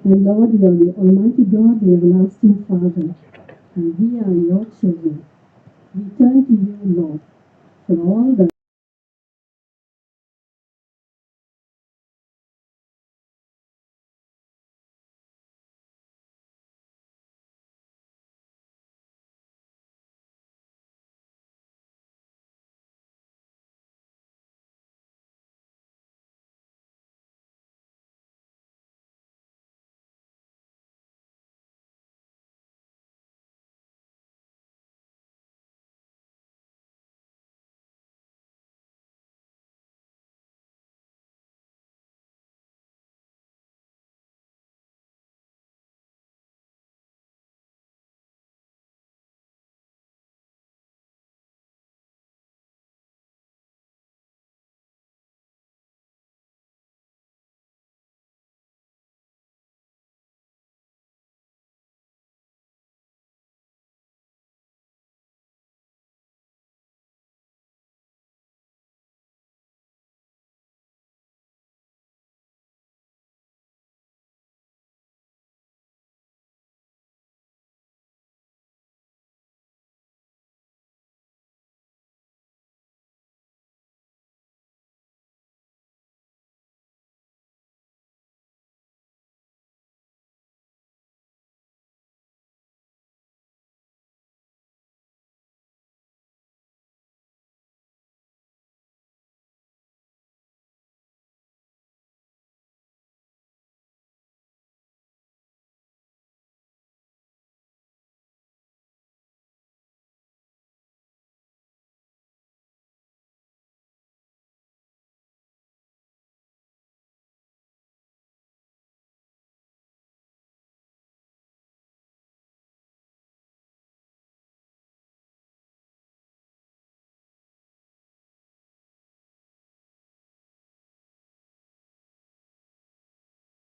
And Lord, you are the Almighty God, the everlasting Father, and we are your children. We turn to you, Lord, for all the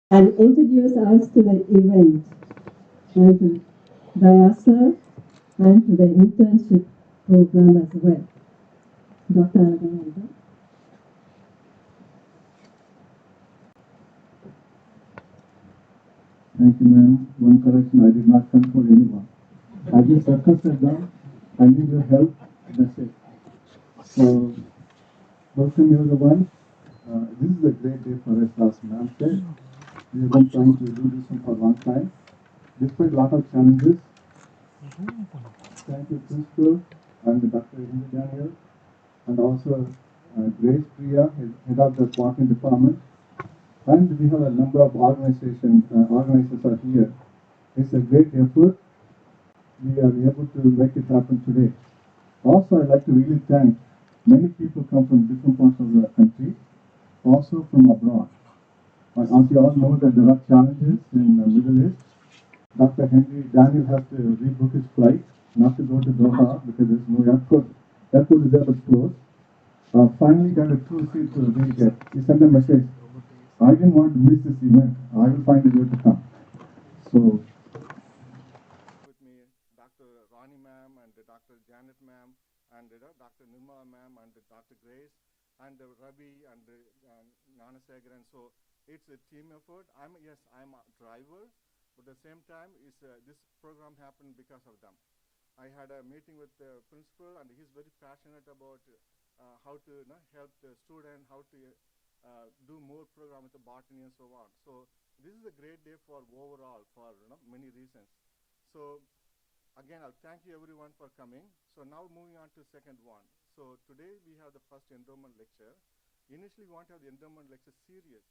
and introduce us to the event and to Dayasa and to the internship program as well. Dr. Dayanandan. Thank you, ma'am. One correction, I did not control anyone. I just circumcised down. I need your help. That's it. So, welcome everyone. This is a great day for us, as ma'am said. We have been trying to do this one for a long time, despite a lot of challenges. Thank you, Principal and Dr. Daniell, and also Grace Priya, head of the Botany Department. And we have a number of organizers are here. It's a great effort. We are able to make it happen today. Also, I'd like to really thank many people come from different parts of the country, also from abroad. As you all know that there are challenges in the Middle East. Dr. Daniell has to rebook his flight, not to go to Doha because there's no airport. Airport is there but closed. Finally got a true seat to really get. He sent a message. I didn't want to miss this event. I will find a way to come. So with me, Dr. Ronnie ma'am and Dr. Janet ma'am and Dr. Nirmala ma'am and Dr. Grace and Ravi and Nanasegar. And so it's a team effort. I'm a driver, but at the same time, this program happened because of them. I had a meeting with the principal, and he's very passionate about how to help the student, how to do more program with the botany and so on. So this is a great day for overall for many reasons. So again, I'll thank you everyone for coming. So now moving on to second one. So today we have the first endowment lecture. Initially we want to have the endowment lecture series.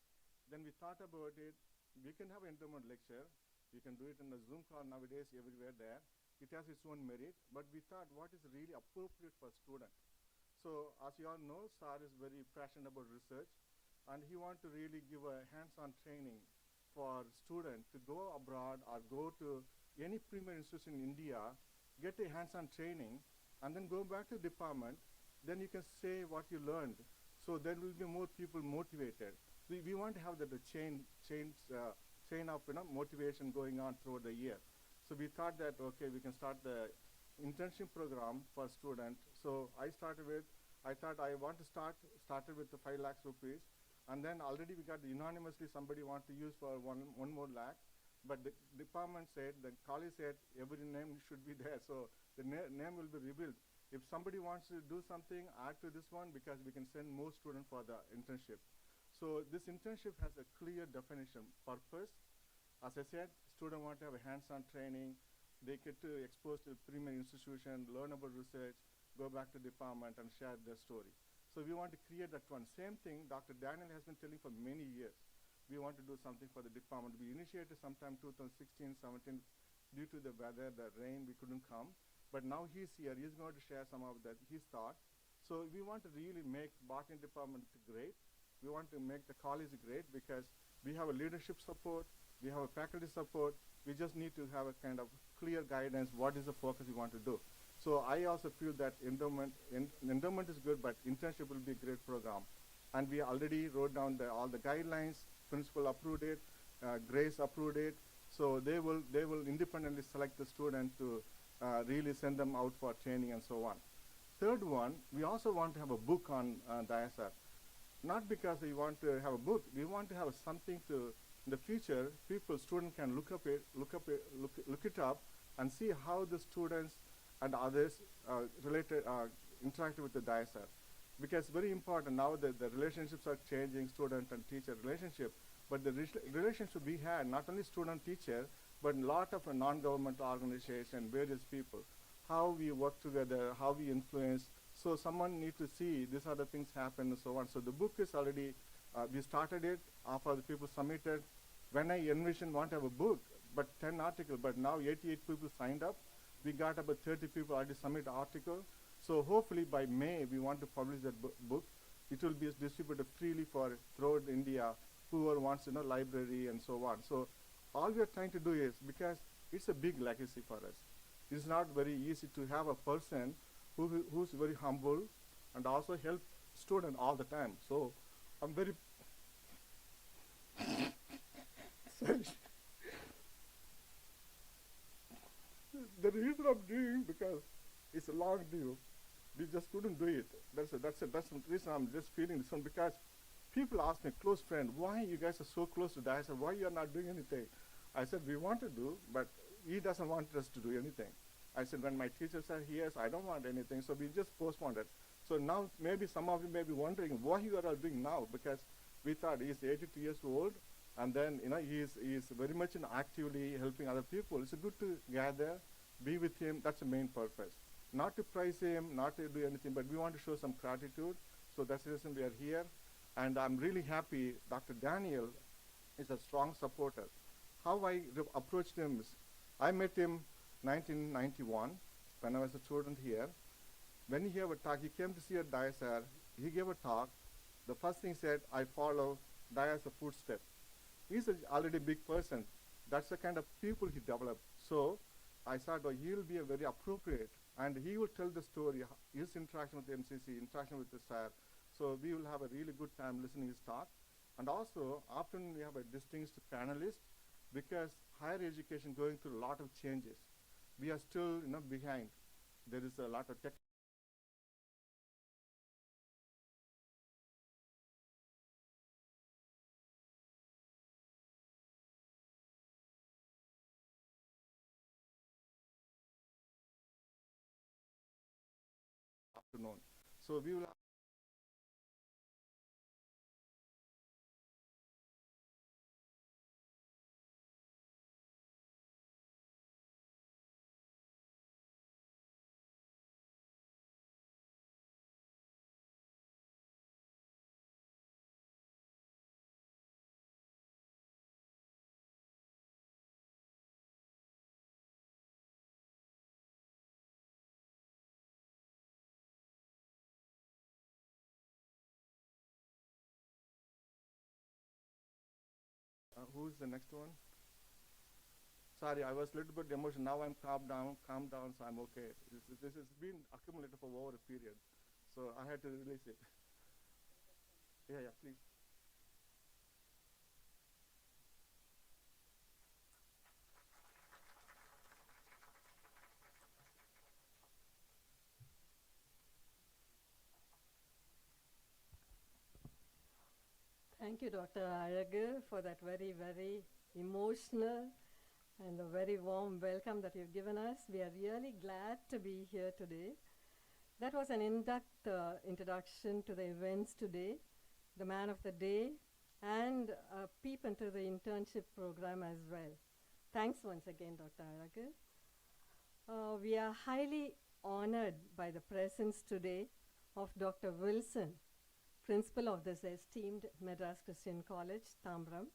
Then we thought about it. We can have endowment lecture. You can do it in a Zoom call nowadays everywhere there. It has its own merit, but we thought what is really appropriate for students. So as you all know, Sir is very passionate about research, and he wants to really give a hands-on training for students to go abroad or go to any premier institution in India, get a hands-on training, and then go back to the department. Then you can say what you learned. So there will be more people motivated. We want to have that chain of motivation going on throughout the year. So we thought that okay, we can start the internship program for students. So I thought I want to started with the 5 lakhs rupees, and then already we got unanimously somebody want to use for one more lakh. But the department said, the college said, every name should be there. So the name will be revealed. If somebody wants to do something, add to this one because we can send more students for the internship. So this internship has a clear definition, purpose. As I said, students want to have a hands-on training. They get to expose to the premier institution, learn about research, go back to the department and share their story. So we want to create that one. Same thing Dr. Daniell has been telling for many years. We want to do something for the department. We initiated sometime 2016, 17, due to the weather, the rain, we couldn't come. But now he's here. He's going to share some of that, his thought. So we want to really make Botany department great. We want to make the college great because we have a leadership support, we have a faculty support. We just need to have a kind of clear guidance. What is the focus we want to do? So I also feel that endowment is good, but internship will be a great program. And we already wrote down all the guidelines. Principal approved it, Grace approved it. So they will independently select the student to really send them out for training and so on. Third one, we also want to have a book on DIASR. Not because we want to have a book, we want to have something to, in the future, students can look it up and see how the students and others interact with the DIASR. Because it's very important now that the relationships are changing, student and teacher relationship, but the relationship we had, not only student-teacher, but a lot of non-governmental organizations, various people, how we work together, how we influence. So someone needs to see these other things happen and so on. So the book is already, we started it, half of the people submitted. When I envisioned want to have a book, but 10 articles, but now 88 people signed up. We got about 30 people already submit article. So hopefully by May, we want to publish that book. It will be distributed freely for throughout India, whoever wants to know, library and so on. So all we are trying to do is, because it's a big legacy for us. It's not very easy to have a person who's very humble and also help student all the time. So I'm very sorry. The reason I'm doing because it's a long deal. We just couldn't do it. That's the reason I'm just feeling this one, because people ask me, close friend, why you guys are so close to that? I said, why you are not doing anything? I said, we want to do, but he doesn't want us to do anything. I said, when my teachers are here, so I don't want anything, so we just postponed it. So now maybe some of you may be wondering why you are all doing now, because we thought he's 82 years old, and then he's very much actively helping other people. It's good to gather, be with him. That's the main purpose. Not to praise him, not to do anything, but we want to show some gratitude. So that's the reason we are here. And I'm really happy Dr. Daniell is a strong supporter. How I approached him is, I met him 1991 when I was a student here. When he gave a talk, he came to see at DIASR, he gave a talk. The first thing he said, I follow DIASR footsteps. He's already a big person. That's the kind of people he developed. So I thought, oh, he'll be a very appropriate, and he will tell the story, his interaction with the MCC, interaction with the SAR. So we will have a really good time listening to his talk. And also, often we have a distinguished panelist, because higher education going through a lot of changes. We are still behind. There is a lot of tech. Afternoon. So we will. Who's the next one? Sorry, I was a little bit emotional. Now I'm calm down, so I'm okay. This has been accumulated for over a period. So I had to release it. Yeah, please. Thank you, Dr. Alagu, for that very, very emotional and the very warm welcome that you've given us. We are really glad to be here today. That was an introduction to the events today, the man of the day, and a peep into the internship program as well. Thanks once again, Dr. Aragal. We are highly honored by the presence today of Dr. Wilson, principal of this esteemed Madras Christian College, Tambram.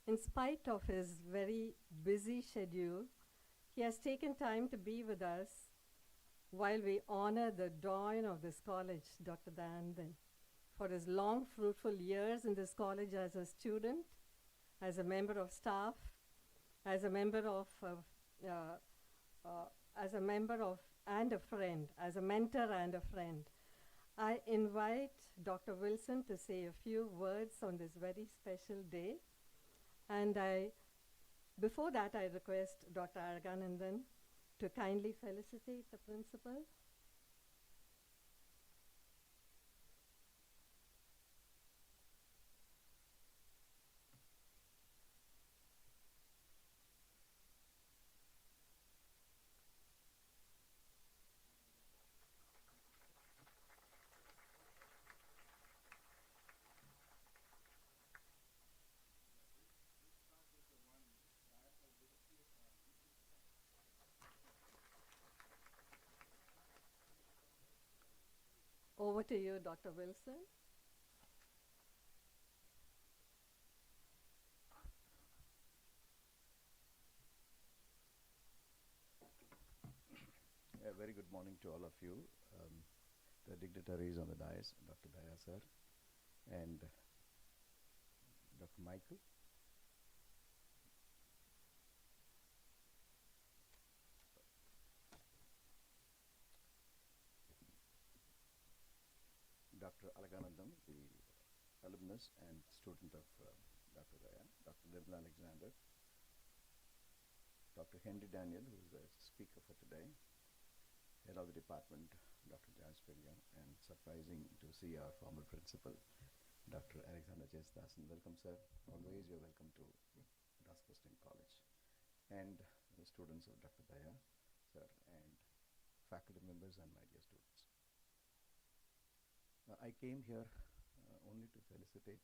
In spite of his very busy schedule, he has taken time to be with us while we honor the doyen of this college, Dr. Dayanandan, for his long, fruitful years in this college as a student, as a member of staff, as a member of and a friend, as a mentor and a friend. I invite Dr. Wilson to say a few words on this very special day. And before that, I request Dr. Araganandan to kindly felicitate the principal. Over to you, Dr. Wilson. A very good morning to all of you, the dignitaries on the dais, Dr. Daya sir, and Dr. Michael. Dr. Alaganandam, the alumnus and student of Dr. Daya, Dr. Daniell Alexander, Dr. Daniell, who is the speaker for today, head of the department, Dr. Jansperia, and surprising to see our former principal, Dr. Alexander Chesdasan. Welcome, sir. Always you're welcome to Madras Christian College. And the students of Dr. Daya, sir, and faculty members and my dear students. I came here only to felicitate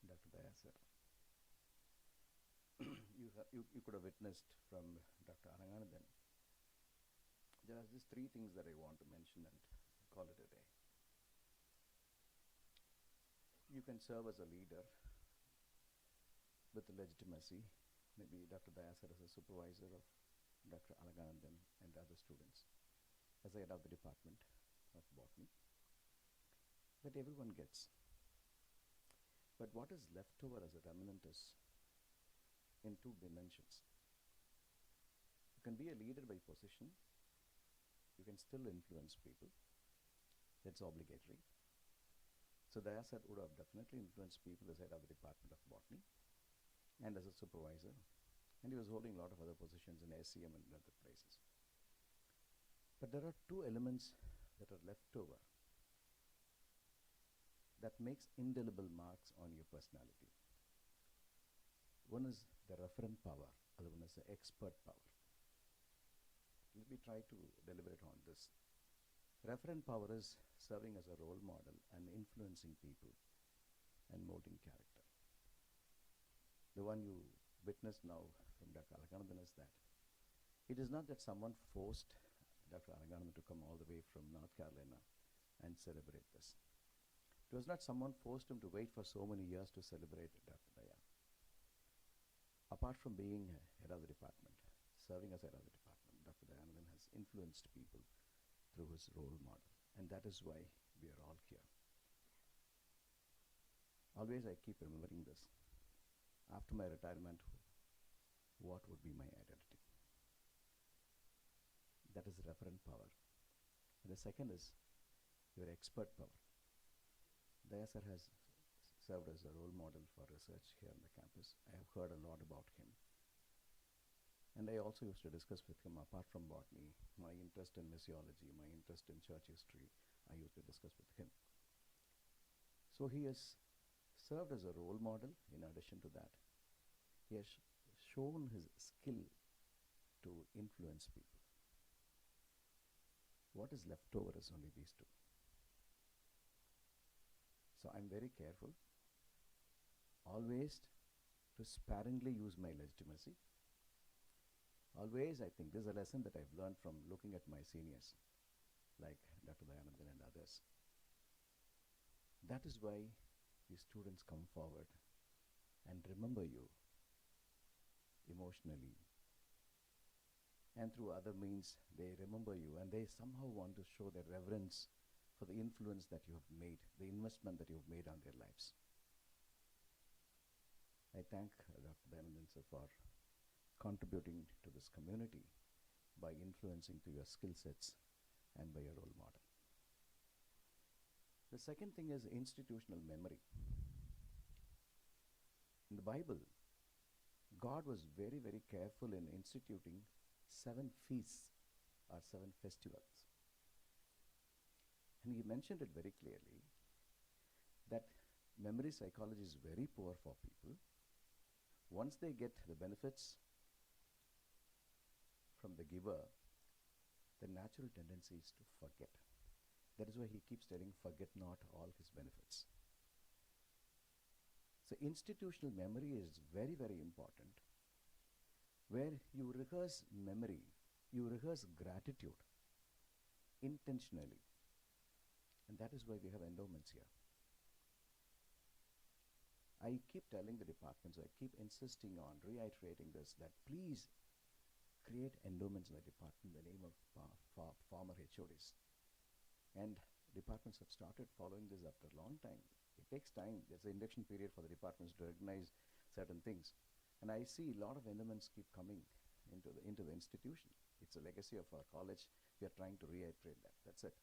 Dr. Daya, sir. You could have witnessed from Dr. Aranganathan. There are just three things that I want to mention and call it a day. You can serve as a leader with legitimacy. Maybe Dr. Daya sir as a supervisor of Dr. Alaganandan and other students, as I head of the department of Botany. That everyone gets. But what is left over as a remnant is in two dimensions. You can be a leader by position. You can still influence people. That's obligatory. So Daya sir would have definitely influenced people as head of the Department of Botany and as a supervisor. And he was holding a lot of other positions in SCM and other places. But there are two elements that are left over that makes indelible marks on your personality. One is the referent power, other one is the expert power. Let me try to deliberate on this. Referent power is serving as a role model and influencing people and molding character. The one you witnessed now from Dr. Alaganathan is that it is not that someone forced Dr. Alaganathan to come all the way from North Carolina and celebrate this. It was not someone forced him to wait for so many years to celebrate Dr. Daya. Apart from being head of the department, serving as head of the department, Dr. Dayanandan has influenced people through his role model. And that is why we are all here. Always I keep remembering this. After my retirement, what would be my identity? That is referent power. And the second is your expert power. Daya sir has served as a role model for research here on the campus. I have heard a lot about him. And I also used to discuss with him, apart from botany, my interest in missiology, my interest in church history, I used to discuss with him. So he has served as a role model. In addition to that, he has shown his skill to influence people. What is left over is only these two. So I'm very careful always to sparingly use my legitimacy. Always, I think this is a lesson that I've learned from looking at my seniors, like Dr. Dayanandan and others. That is why these students come forward and remember you emotionally. And through other means, they remember you and they somehow want to show their reverence for the influence that you have made, the investment that you have made on their lives. I thank Dr. Dayanandan sir for contributing to this community by influencing through your skill sets and by your role model. The second thing is institutional memory. In the Bible, God was very, very careful in instituting 7 feasts or 7 festivals. And he mentioned it very clearly that memory psychology is very poor for people. Once they get the benefits from the giver, the natural tendency is to forget. That is why he keeps telling, forget not all his benefits. So institutional memory is very, very important, where you rehearse memory, you rehearse gratitude intentionally. And that is why we have endowments here. I keep telling the departments, I keep insisting on reiterating this, that please create endowments in the department in the name of former HODs. And departments have started following this after a long time. It takes time. There's an induction period for the departments to recognize certain things. And I see a lot of endowments keep coming into the institution. It's a legacy of our college. We are trying to reiterate that. That's it.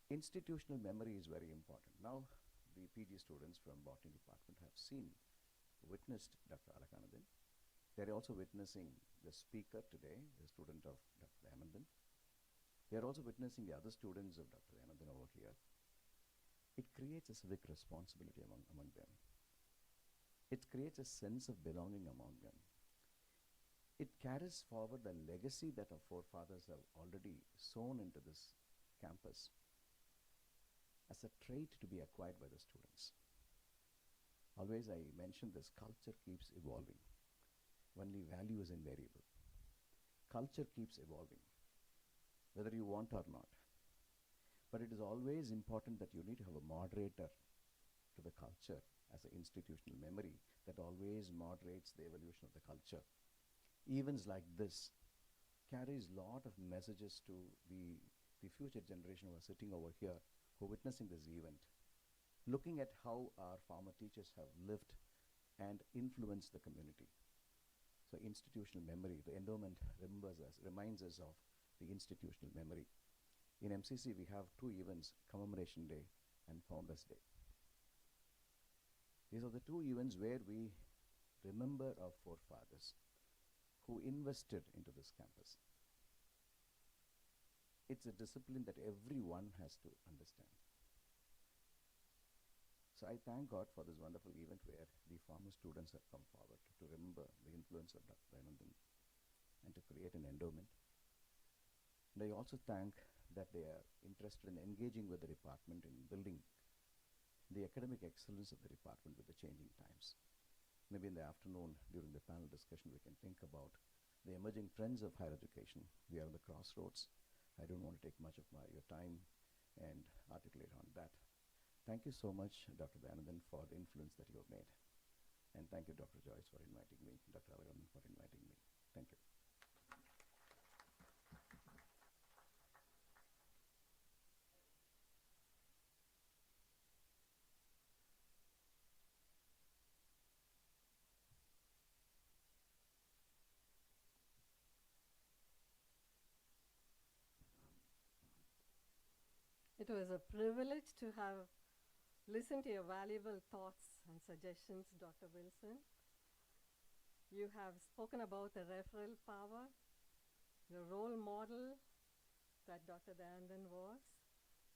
Institutional memory is very important. Now, the PG students from Botany department have witnessed Dr. Alakanandan. They're also witnessing the speaker today, the student of Dr. Dayanandan. They're also witnessing the other students of Dr. Dayanandan over here. It creates a civic responsibility among them. It creates a sense of belonging among them. It carries forward the legacy that our forefathers have already sown into this campus as a trait to be acquired by the students. Always I mention this, culture keeps evolving. Only value is invariable. Culture keeps evolving, whether you want or not. But it is always important that you need to have a moderator to the culture as an institutional memory that always moderates the evolution of the culture. Events like this carries a lot of messages to the future generation who are sitting over here, who are witnessing this event, looking at how our former teachers have lived and influenced the community. So institutional memory, the endowment reminds us of the institutional memory. In MCC, we have 2 events, Commemoration Day and Founders Day. These are the 2 events where we remember our forefathers who invested into this campus. It's a discipline that everyone has to understand. So I thank God for this wonderful event where the former students have come forward to remember the influence of Dr. Dayanandan and to create an endowment. And I also thank that they are interested in engaging with the department in building the academic excellence of the department with the changing times. Maybe in the afternoon during the panel discussion we can think about the emerging trends of higher education. We are on the crossroads. I don't want to take much of your time and articulate on that. Thank you so much, Dr. Dayanandan, for the influence that you have made. And thank you, Dr. Joyce, for inviting me, Dr. Alakanandan for inviting me. Thank you. It was a privilege to have listened to your valuable thoughts and suggestions, Dr. Wilson. You have spoken about the referral power, the role model that Dr. Dayanandan was,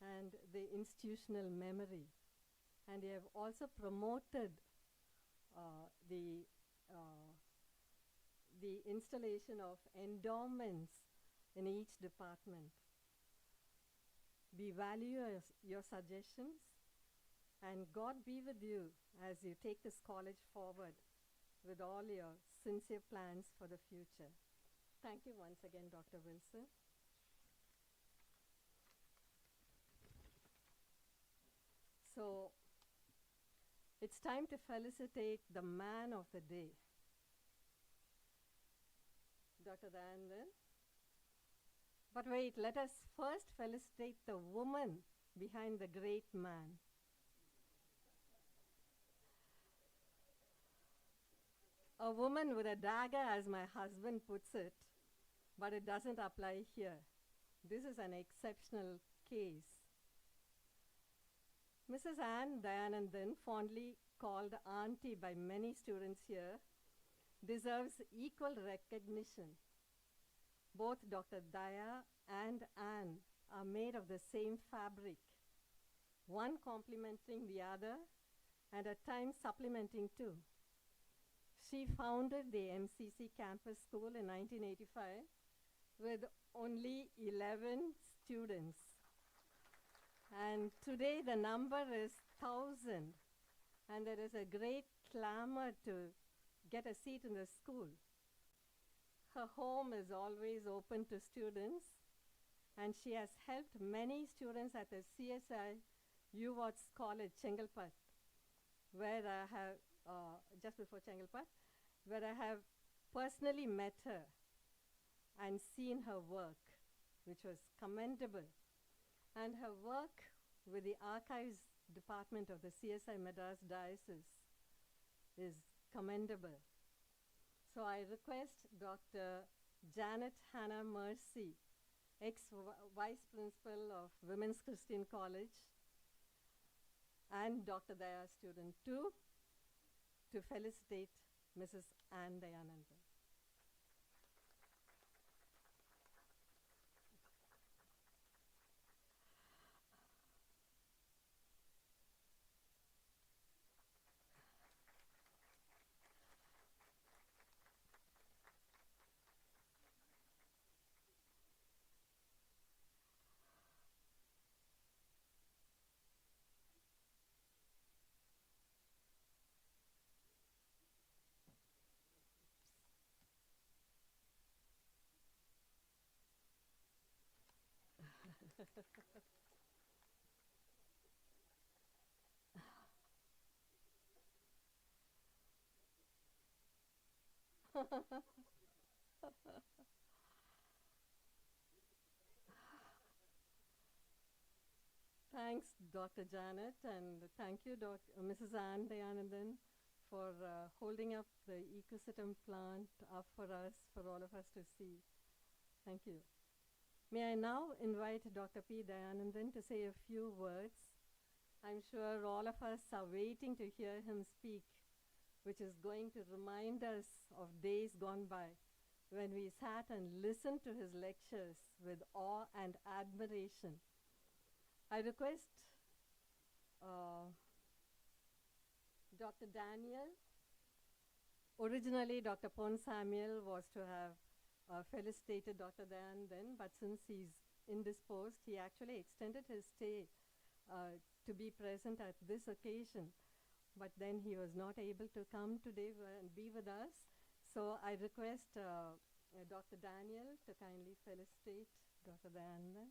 and the institutional memory. And you have also promoted the the installation of endowments in each department. We value your suggestions, and God be with you as you take this college forward with all your sincere plans for the future. Thank you once again, Dr. Wilson. So, it's time to felicitate the man of the day, Dr. Dayanandan. But wait, let us first felicitate the woman behind the great man. A woman with a dagger, as my husband puts it, but it doesn't apply here. This is an exceptional case. Mrs. Ann Dayanandan, fondly called Auntie by many students here, deserves equal recognition. Both Dr. Daya and Ann are made of the same fabric, one complementing the other and at times supplementing too. She founded the MCC campus school in 1985 with only 11 students. And today the number is 1,000, and there is a great clamor to get a seat in the school. Her home is always open to students, and she has helped many students at the CSI UWATS College, Chengalpet, where I have, just before Chengalpet, where I have personally met her and seen her work, which was commendable. And her work with the Archives Department of the CSI Madras Diocese is commendable. So I request Dr. Janet Hannah Mercy, ex-Vice Principal of Women's Christian College, and Dr. Daya student 2, to felicitate Mrs. Ann Dayanandan. Thanks, Dr. Janet, and thank you, Mrs. Ann Dayanandan, for holding up the ecosystem plant up for us, for all of us to see. Thank you. May I now invite Dr. P. Dayanandan to say a few words. I'm sure all of us are waiting to hear him speak, which is going to remind us of days gone by when we sat and listened to his lectures with awe and admiration. I request Dr. Daniell. Originally, Dr. Pon Samuel was to have felicitated Dr. Dayanandan, but since he's indisposed, he actually extended his stay to be present at this occasion. But then he was not able to come today and be with us. So I request Dr. Daniell to kindly felicitate Dr. Dayanandan.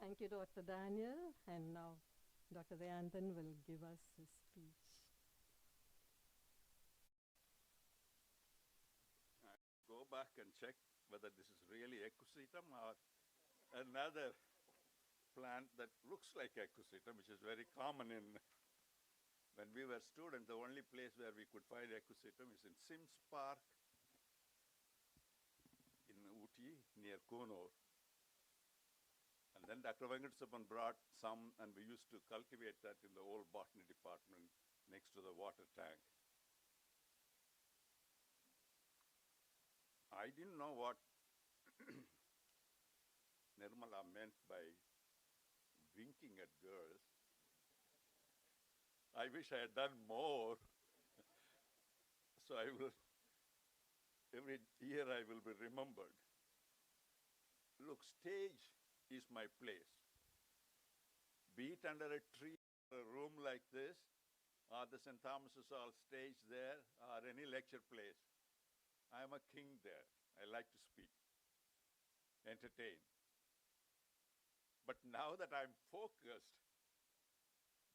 Thank you, Dr. Daniell. And now Dr. Dayanandan will give us his speech. Go back and check whether this is really Equisetum or another plant that looks like Equisetum, which is very common in. When we were students, the only place where we could find Equisetum is in Sims Park in Ooty near Konur. And then Dr. Venkatasapan brought some, and we used to cultivate that in the old botany department next to the water tank. I didn't know what Nirmala meant by winking at girls. I wish I had done more. So I will, every year I will be remembered. Look, stage is my place. Be it under a tree, a room like this, or the St. Thomas's Hall stage there, or any lecture place. I am a king there. I like to speak, entertain. But now that I'm focused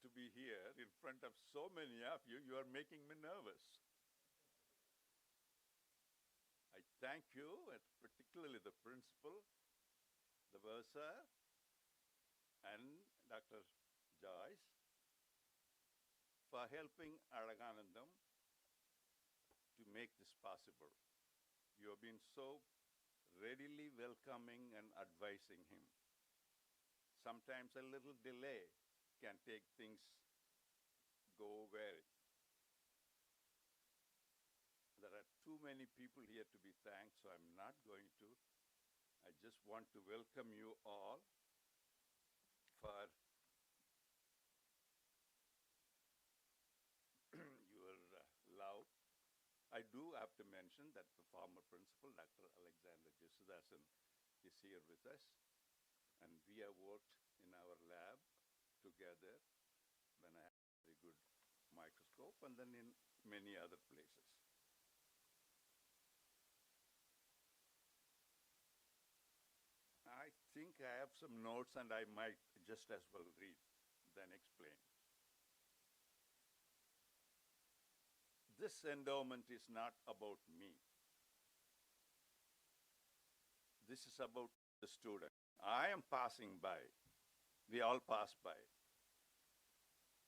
to be here in front of so many of you, you are making me nervous. I thank you, and particularly the principal, the bursar, and Dr. Joyce for helping Alaganandam to make this possible. You have been so readily welcoming and advising him. Sometimes a little delay can take things go wary. There are too many people here to be thanked, so I'm not going to. I just want to welcome you all for your love. I do have to mention that the former principal, Dr. Alexander Jesudasan, is here with us. And we have worked in our lab together when I had a very good microscope, and then in many other places. I think I have some notes, and I might just as well read than explain. This endowment is not about me. This is about the student. I am passing by. We all pass by.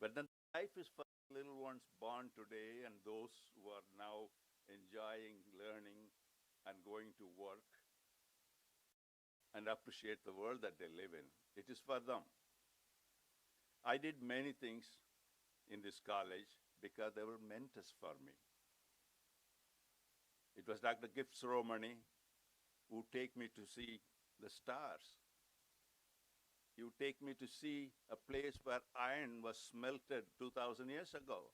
But then life is for little ones born today and those who are now enjoying learning and going to work and appreciate the world that they live in. It is for them. I did many things in this college because they were mentors for me. It was Dr. Gifts Romani who take me to see the stars. You take me to see a place where iron was smelted 2,000 years ago.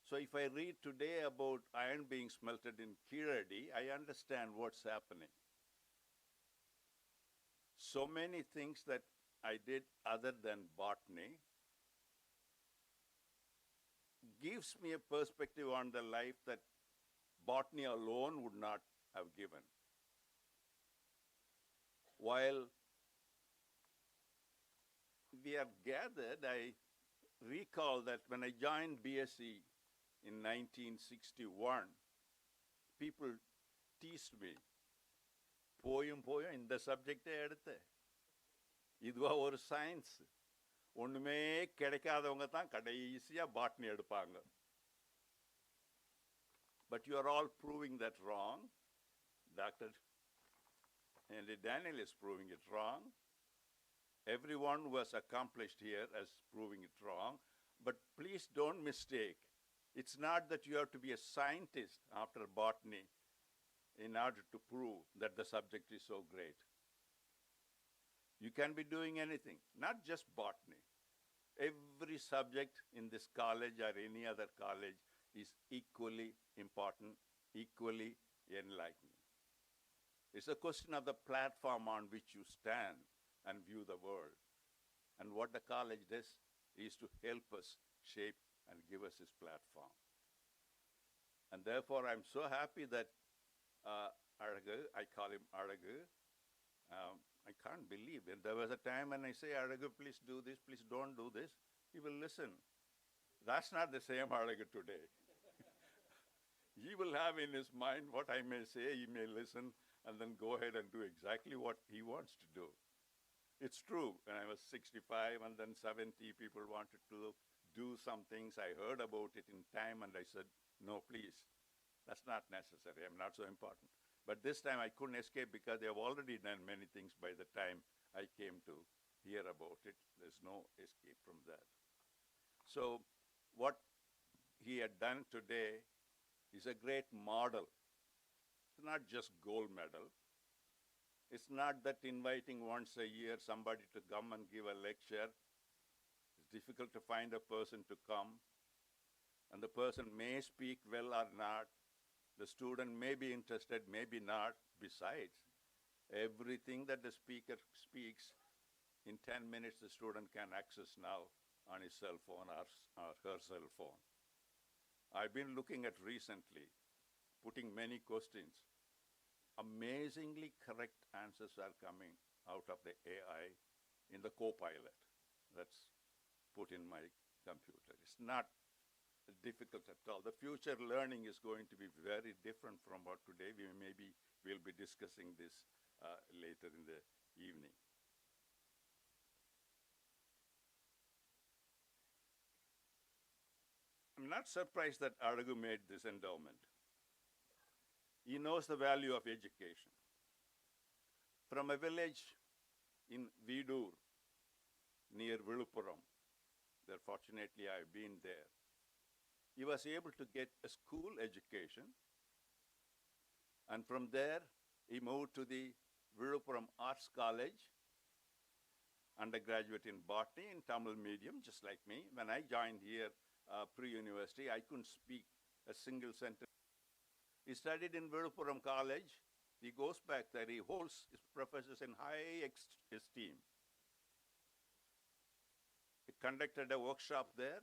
So if I read today about iron being smelted in Kiradi, I understand what's happening. So many things that I did other than botany gives me a perspective on the life that botany alone would not have given. While we are gathered, I recall that when I joined BSc in 1961, people teased me. போயும் இந்த சப்ஜெக்டே எடுத்து இதுவா ஒரு science ஒண்ணுமே கிடைக்காதவங்க தான் கடைசியா botany எடுப்பாங்க. But you are all proving that wrong. Dr. Daniell is proving it wrong. Everyone who has accomplished here is proving it wrong. But please don't mistake. It's not that you have to be a scientist after botany in order to prove that the subject is so great. You can be doing anything, not just botany. Every subject in this college or any other college is equally important, equally enlightening. It's a question of the platform on which you stand and view the world. And what the college does is to help us shape and give us this platform. And therefore, I'm so happy that Aragu, I call him Aragu, I can't believe it. There was a time when I say, Aragu, please do this, please don't do this. He will listen. That's not the same Aragu today. He will have in his mind what I may say, he may listen, and then go ahead and do exactly what he wants to do. It's true, when I was 65 and then 70, people wanted to do some things. I heard about it in time and I said, no, please, that's not necessary. I'm not so important. But this time I couldn't escape because they have already done many things by the time I came to hear about it. There's no escape from that. So what he had done today is a great model. It's not just gold medal. It's not that inviting once a year somebody to come and give a lecture. It's difficult to find a person to come. And the person may speak well or not. The student may be interested, maybe not. Besides, everything that the speaker speaks, in 10 minutes the student can access now on his cell phone or her cell phone. I've been looking at recently, putting many questions. Amazingly correct answers are coming out of the AI in the Copilot that's put in my computer. It's not difficult at all. The future learning is going to be very different from what today. We'll be discussing this later in the evening. I'm not surprised that Aragu made this endowment. He knows the value of education. From a village in Vidur, near Viluppuram, there fortunately I've been there, he was able to get a school education, and from there he moved to the Viluppuram Arts College, undergraduate in Botany in Tamil medium, just like me. When I joined here pre-university, I couldn't speak a single sentence. He studied in Viluppuram College. He goes back there. He holds his professors in high esteem. He conducted a workshop there.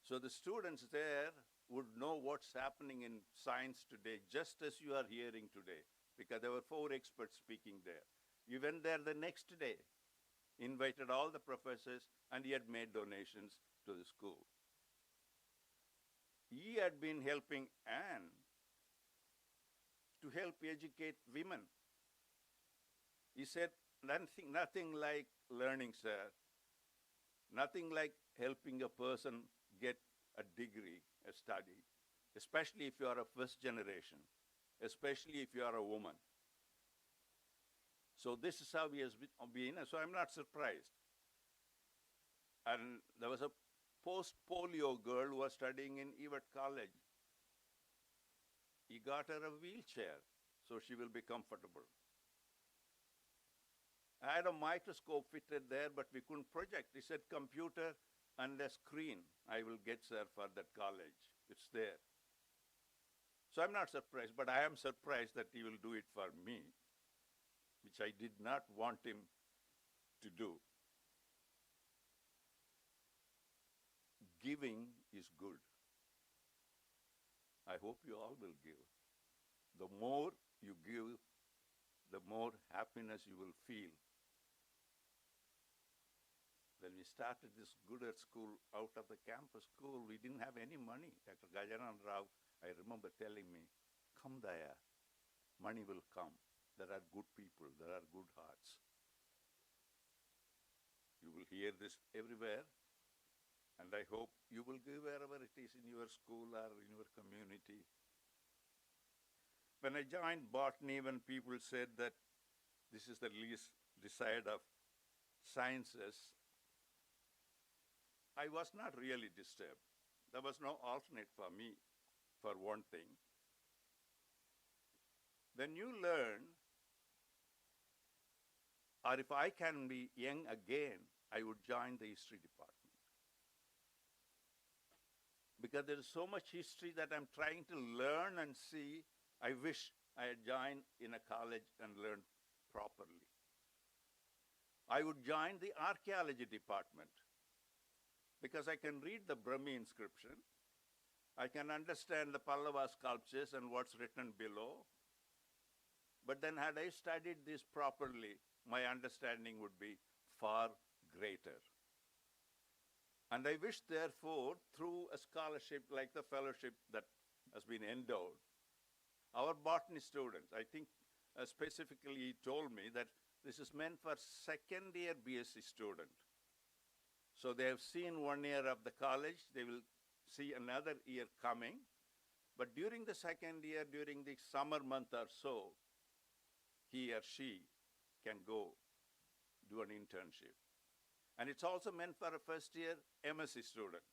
So the students there would know what's happening in science today, just as you are hearing today, because there were 4 experts speaking there. He went there the next day, invited all the professors, and he had made donations to the school. He had been helping Anne to help educate women. He said, nothing like learning, sir. Nothing like helping a person get a degree, a study, especially if you are a first generation, especially if you are a woman. So this is how he has been, so I'm not surprised. And there was a post-polio girl who was studying in Ewart College. He got her a wheelchair so she will be comfortable. I had a microscope fitted there, but we couldn't project. He said, computer and a screen, I will get, sir, for that college. It's there. So I'm not surprised, but I am surprised that he will do it for me, which I did not want him to do. Giving is good. I hope you all will give. The more you give, the more happiness you will feel. When we started this Goodert school out of the campus school, we didn't have any money. Dr. Dayanandan Rao, I remember telling me, come Daya, money will come. There are good people, there are good hearts. You will hear this everywhere. And I hope you will give wherever it is in your school or in your community. When I joined Botany, when people said that this is the least desired of sciences, I was not really disturbed. There was no alternate for me, for one thing. When you learn, or if I can be young again, I would join the history department. Because there is so much history that I'm trying to learn and see. I wish I had joined in a college and learned properly. I would join the archaeology department because I can read the Brahmi inscription. I can understand the Pallava sculptures and what's written below. But then had I studied this properly, my understanding would be far greater. And I wish, therefore, through a scholarship like the fellowship that has been endowed, our botany students, I think specifically he told me that this is meant for second year BSc student. So they have seen 1 year of the college, they will see another year coming. But during the second year, during the summer month or so, he or she can go do an internship. And it's also meant for a first year MSc student.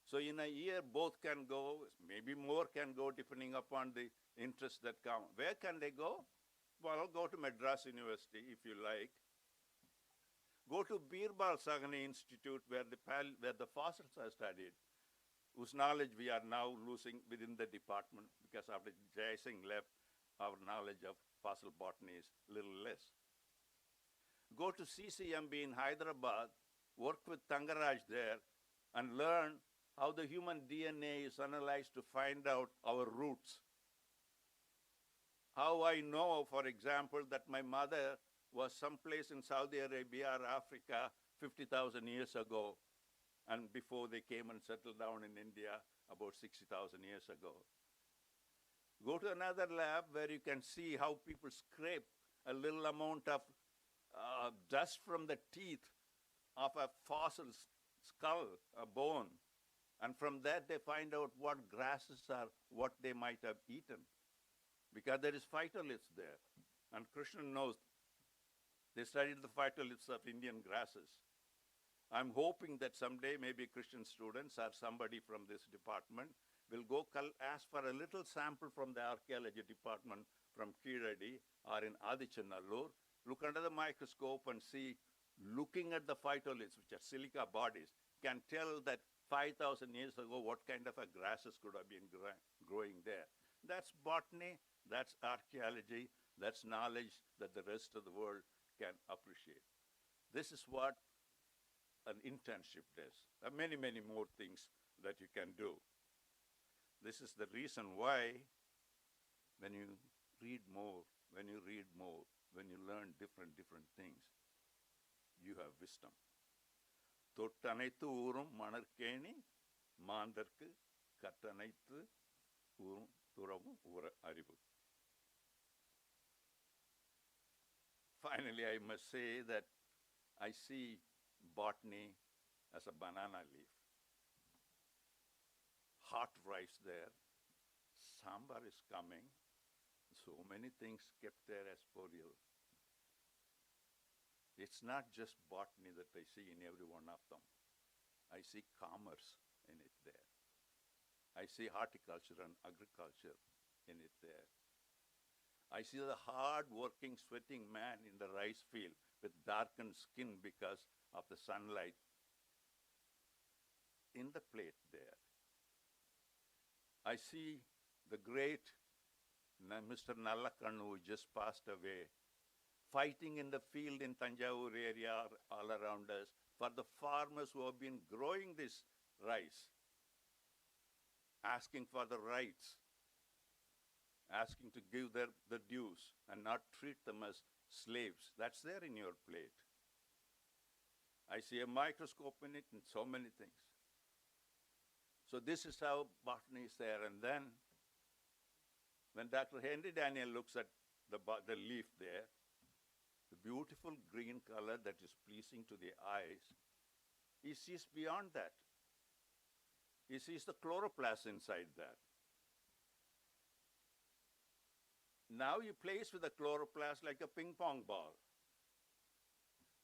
So in a year, both can go, maybe more can go depending upon the interests that come. Where can they go? Well, go to Madras University if you like. Go to Birbal Sagne Institute where the fossils are studied, whose knowledge we are now losing within the department because after Jai Singh left, our knowledge of fossil botany is little less. Go to CCMB in Hyderabad, work with Tangaraj there, and learn how the human DNA is analyzed to find out our roots. How I know, for example, that my mother was someplace in Saudi Arabia or Africa 50,000 years ago, and before they came and settled down in India about 60,000 years ago. Go to another lab where you can see how people scrape a little amount of dust from the teeth of a fossil skull, a bone, and from that they find out what grasses are, what they might have eaten, because there is phytoliths there. And Krishnan knows they studied the phytoliths of Indian grasses. I'm hoping that someday maybe Christian students or somebody from this department will go ask for a little sample from the archaeology department from Kiradi or in Adichanallur, look under the microscope and see, looking at the phytoliths, which are silica bodies, can tell that 5,000 years ago what kind of a grasses could have been growing there. That's botany, that's archaeology, that's knowledge that the rest of the world can appreciate. This is what an internship does. There are many, many more things that you can do. This is the reason why when you read more, when you learn different things, you have wisdom. தொட்டனைத்து ஊரும் மணற்கேணி மாந்தர்க்கு கற்றனைத்து ஊரும் துறவும் அறிவு. Finally, I must say that I see botany as a banana leaf. Hot rice there, sambar is coming, so many things kept there as burial. It's not just botany that I see in every one of them. I see commerce in it there. I see horticulture and agriculture in it there. I see the hard-working, sweating man in the rice field with darkened skin because of the sunlight in the plate there. I see the great Mr. Nallakannu, who just passed away, fighting in the field in Tanjavur area all around us for the farmers who have been growing this rice, asking for the rights, asking to give the dues and not treat them as slaves. That's there in your plate. I see a microscope in it and so many things. So this is how botany is there. And then when Dr. Henry Daniell looks at the leaf there, the beautiful green color that is pleasing to the eyes, he sees beyond that. He sees the chloroplast inside that. Now you place with the chloroplast like a ping pong ball.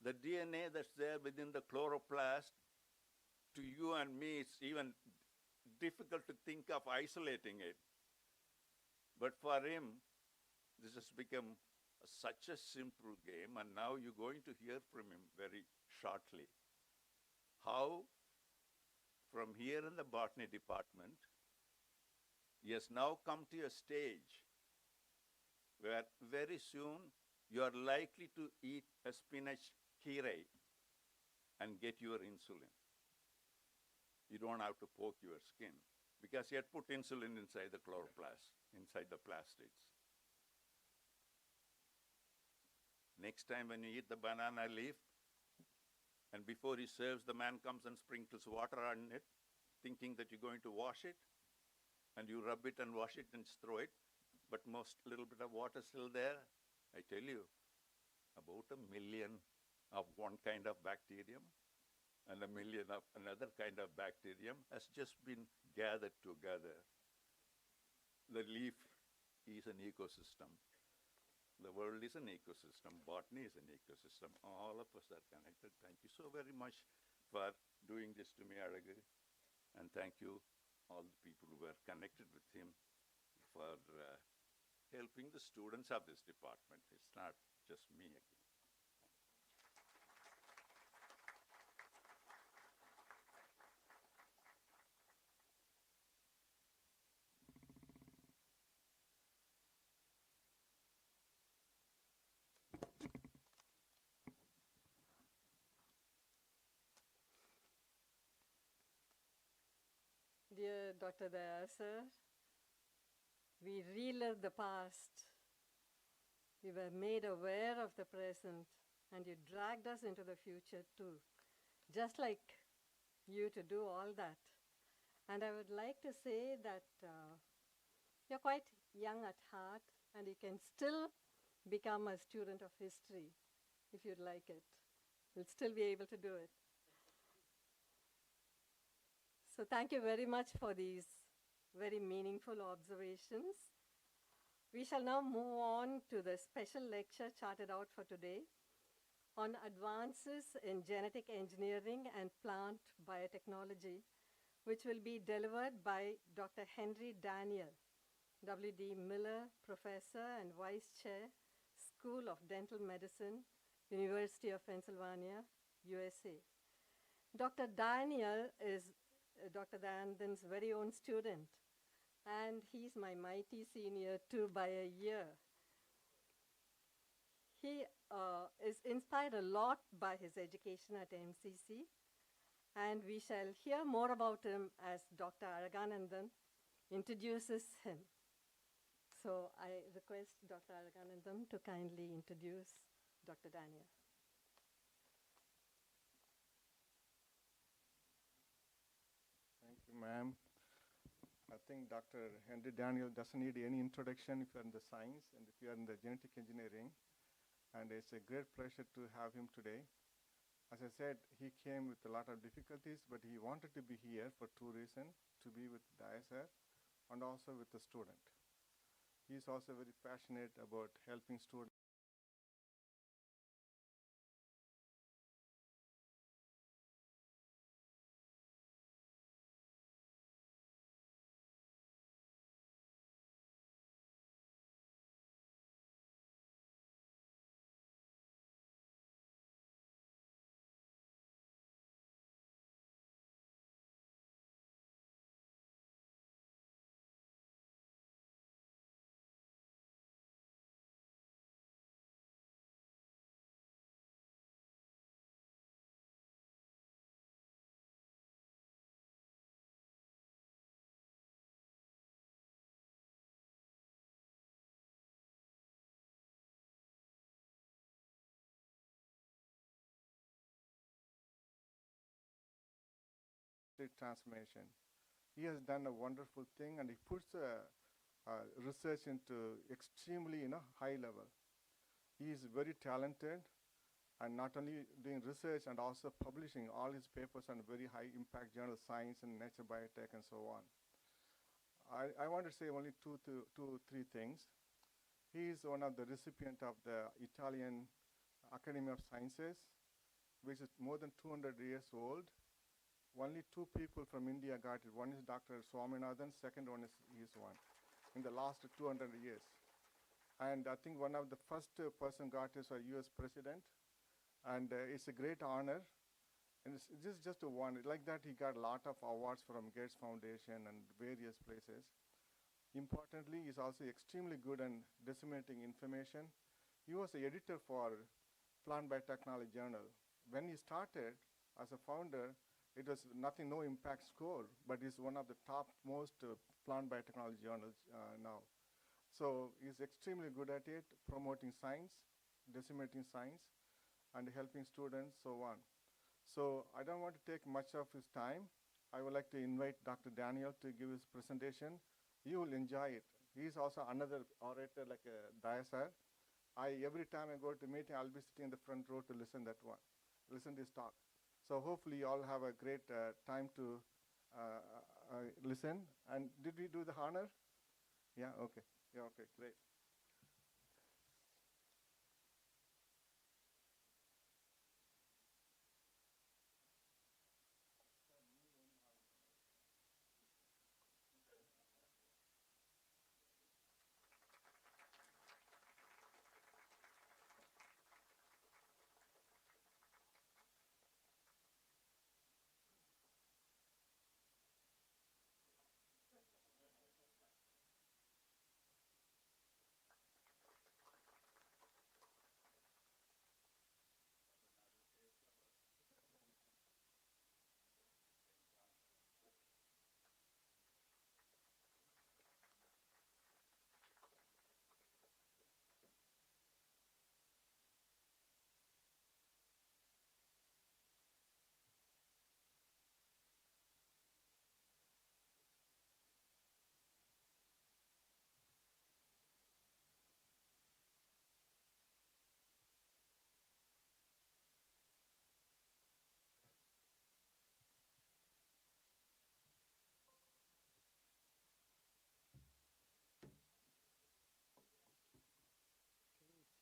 The DNA that's there within the chloroplast, to you and me, it's even difficult to think of isolating it. But for him, this has become such a simple game, and now you're going to hear from him very shortly. How, from here in the botany department, he has now come to a stage where very soon you are likely to eat a spinach kheer and get your insulin. You don't have to poke your skin because he had put insulin inside the chloroplast, inside the plastids. Next time when you eat the banana leaf, and before he serves, the man comes and sprinkles water on it, thinking that you're going to wash it, and you rub it and wash it and throw it, but most little bit of water still there. I tell you, about 1 million of one kind of bacterium and 1 million of another kind of bacterium has just been gathered together. The leaf is an ecosystem. The world is an ecosystem. Botany is an ecosystem. All of us are connected. Thank you so very much for doing this to me, Aragu. And thank you all the people who were connected with him for helping the students of this department. It's not just me again. Dear Dr. Dayanandan, sir, we relived the past. We were made aware of the present, and you dragged us into the future too, just like you to do all that. And I would like to say that you're quite young at heart, and you can still become a student of history if you'd like it. You'll still be able to do it. So thank you very much for these very meaningful observations. We shall now move on to the special lecture charted out for today on advances in genetic engineering and plant biotechnology, which will be delivered by Dr. Henry Daniell, W.D. Miller Professor and Vice Chair, School of Dental Medicine, University of Pennsylvania, USA. Dr. Daniell is Dr. Dayanandan's very own student, and he's my mighty senior too by a year. He is inspired a lot by his education at MCC, and we shall hear more about him as Dr. Araganandan introduces him. So I request Dr. Araganandan to kindly introduce Dr. Daniell. Thank you, ma'am. I think Dr. Henry Daniell doesn't need any introduction if you're in the science and if you're in the genetic engineering. And it's a great pleasure to have him today. As I said, he came with a lot of difficulties, but he wanted to be here for two reasons: to be with Dayanandan and also with the student. He's also very passionate about helping students. Transformation. He has done a wonderful thing, and he puts research into extremely high level. He is very talented, and not only doing research and also publishing all his papers on very high impact journals, Science and Nature Biotech and so on. I want to say only two, three things. He is one of the recipient of the Italian Academy of Sciences, which is more than 200 years old. Only two people from India got it. One is Dr. Swaminathan, second one is one in the last 200 years. And I think one of the first person got is a US president. And it's a great honor. And this is just one. Like that, he got a lot of awards from Gates Foundation and various places. Importantly, he's also extremely good in disseminating information. He was the editor for Plant Biotechnology Journal. When he started as a founder, it was nothing, no impact score, but it's one of the top most plant biotechnology journals now. So he's extremely good at it, promoting science. disseminating science and helping students, so on. So I don't want to take much of his time. I would like to invite Dr. Daniell to give his presentation. You will enjoy it. He's also another orator like Daya sir. Every time I go to meeting, I'll be sitting in the front row to listen to this talk. So hopefully you all have a great time to listen. And did we do the honor? Yeah, okay. Yeah, okay, great. Can you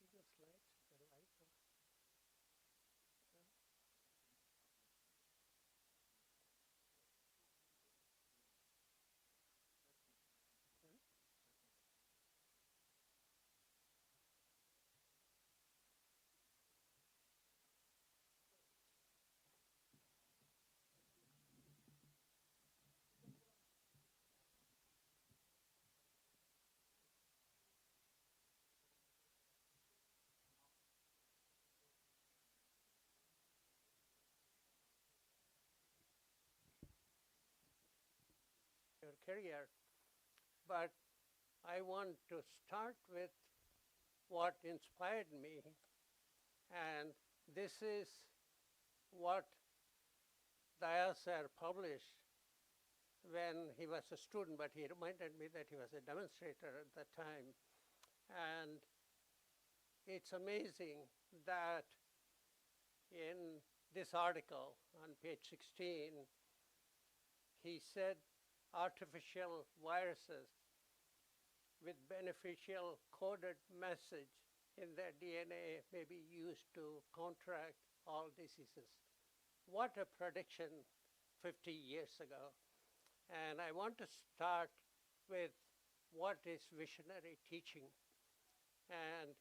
see the slides with the light on? Your career, but I want to start with what inspired me, and this is what Daya sir published when he was a student, but he reminded me that he was a demonstrator at that time. And it's amazing that in this article on page 16, he said artificial viruses with beneficial coded message in their DNA may be used to counteract all diseases. What a prediction 50 years ago. And I want to start with what is visionary teaching. And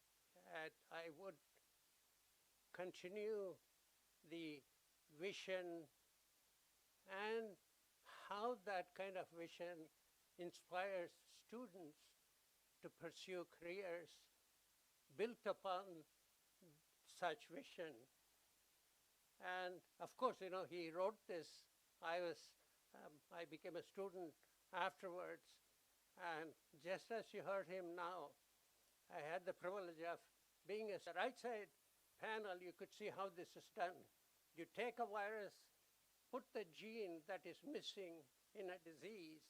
I would continue the vision and how that kind of vision inspires students to pursue careers built upon such vision. And of course, he wrote this. I became a student afterwards, and just as you heard him now, I had the privilege of being a right side panel. You could see how this is done. You take a virus, put the gene that is missing in a disease,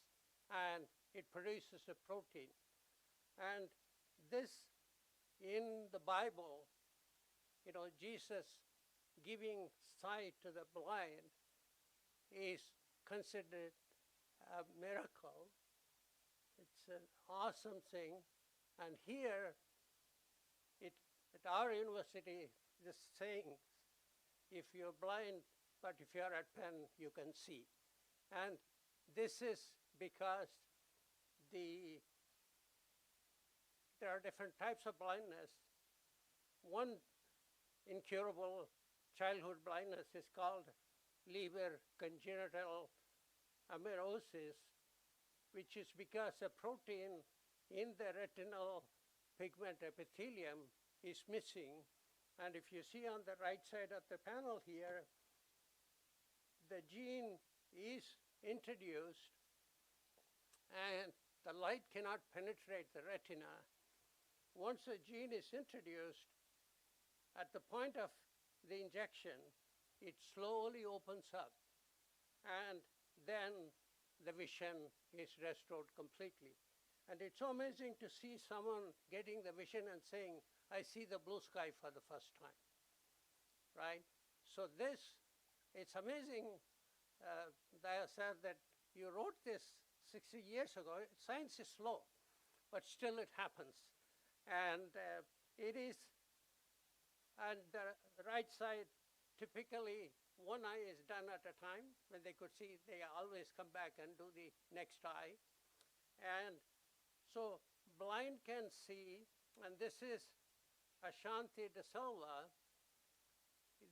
and it produces a protein. And this, in the Bible, Jesus giving sight to the blind is considered a miracle. It's an awesome thing. And here, at our university, this saying, if you're blind, but if you're at Penn, you can see. And this is because there are different types of blindness. One incurable childhood blindness is called Leber congenital amaurosis, which is because a protein in the retinal pigment epithelium is missing. And if you see on the right side of the panel here, the gene is introduced and the light cannot penetrate the retina. Once a gene is introduced, at the point of the injection, it slowly opens up, and then the vision is restored completely. And it's so amazing to see someone getting the vision and saying, I see the blue sky for the first time, right? So this, it's amazing, Daya said that you wrote this 60 years ago. Science is slow, but still it happens. And it is, and the right side, typically one eye is done at a time. When they could see, they always come back and do the next eye. And so blind can see, and this is Ashanti de Silva.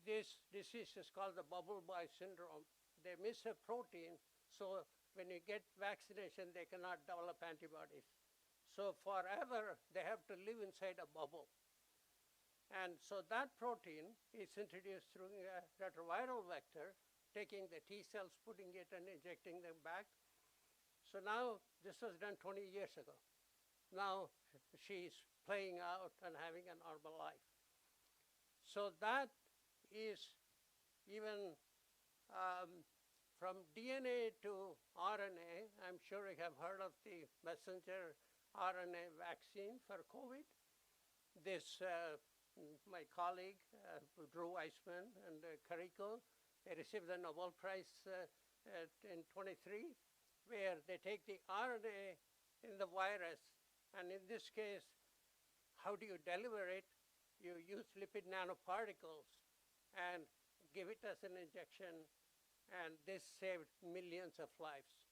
This disease is called the bubble boy syndrome. They miss a protein, so when you get vaccination, they cannot develop antibodies. So forever, they have to live inside a bubble. And so that protein is introduced through a retroviral vector, taking the T cells, putting it and injecting them back. So now, this was done 20 years ago. Now, she's playing out and having a normal life. So that is even from DNA to RNA. I'm sure you have heard of the messenger RNA vaccine for COVID. This, my colleague, Drew Weissman and Carrico, they received the Nobel Prize in 23, where they take the RNA in the virus, and in this case, how do you deliver it? You use lipid nanoparticles and give it as an injection, and this saved millions of lives.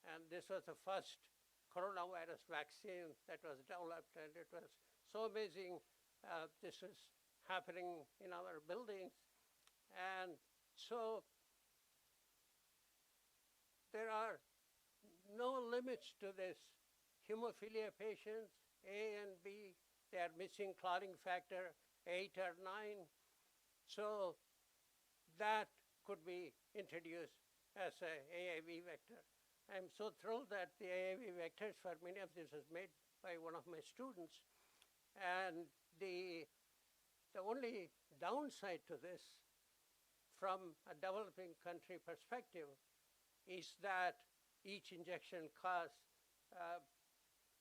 And this was the first coronavirus vaccine that was developed, and it was so amazing. This was happening in our buildings. And so there are no limits to this. Hemophilia patients, A and B, they are missing clotting factor 8 or 9. So that could be introduced as a AAV vector. I'm so thrilled that the AAV vectors for many of this was made by one of my students. And the only downside to this from a developing country perspective is that each injection costs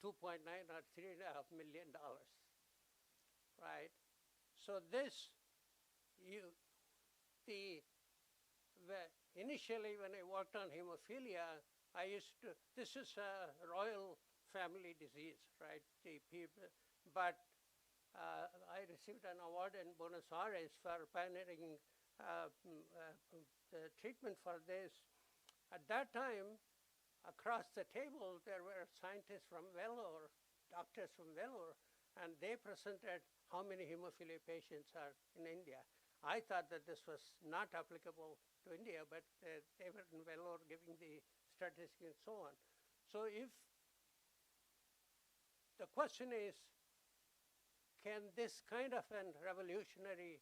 $2.9 or $3.5 million, right? So this, initially when I worked on hemophilia, this is a royal family disease, right? But I received an award in Buenos Aires for pioneering the treatment for this. At that time, across the table, there were scientists from Vellore, doctors from Vellore, and they presented how many hemophilia patients are in India. I thought that this was not applicable to India, but they were in Vellore giving the statistics and so on. So if the question is, can this kind of a revolutionary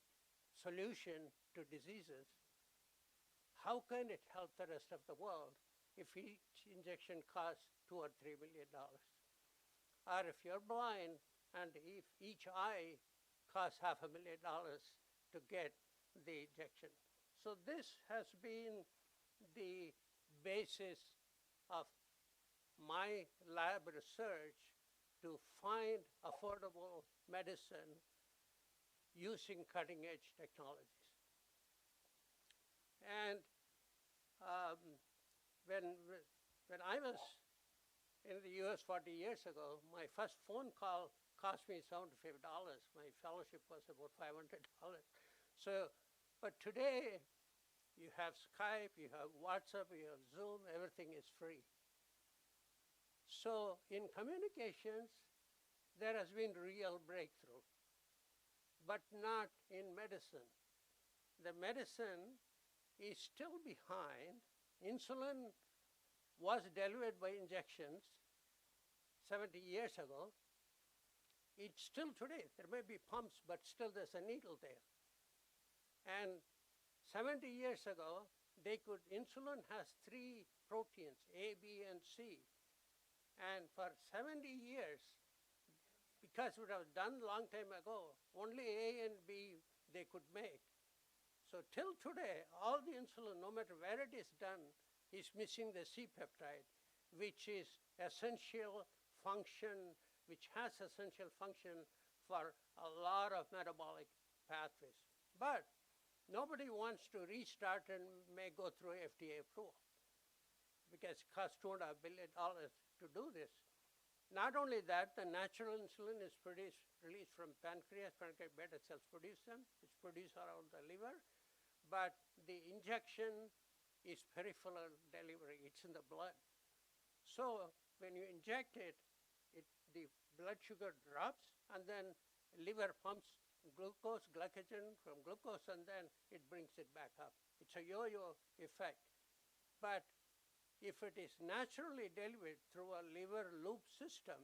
solution to diseases, how can it help the rest of the world if each injection costs $2 or $3 million? Or if you're blind and if each eye costs $500,000 to get the injection. So this has been the basis of my lab research to find affordable medicine using cutting-edge technologies. And when I was in the US 40 years ago, my first phone call cost me $75. My fellowship was about $500. So, but today, you have Skype, you have WhatsApp, you have Zoom, everything is free. So in communications, there has been real breakthrough, but not in medicine. The medicine is still behind. Insulin was delivered by injections 70 years ago. It's still today. There may be pumps, but still there's a needle there. And 70 years ago, insulin has 3 proteins, A, B, and C. And for 70 years, because it was done long time ago, only A and B they could make. So till today, all the insulin, no matter where it is done, is missing the C peptide, which is essential function, which has essential function for a lot of metabolic pathways. But nobody wants to restart and may go through FDA approval because it costs $2.5 billion to do this. Not only that, the natural insulin is released from pancreas beta cells produce them, it's produced around the liver, but the injection is peripheral delivery, it's in the blood. So when you inject it, the blood sugar drops, and then liver pumps glucose, glycogen from glucose, and then it brings it back up. It's a yo-yo effect. But if it is naturally delivered through a liver loop system,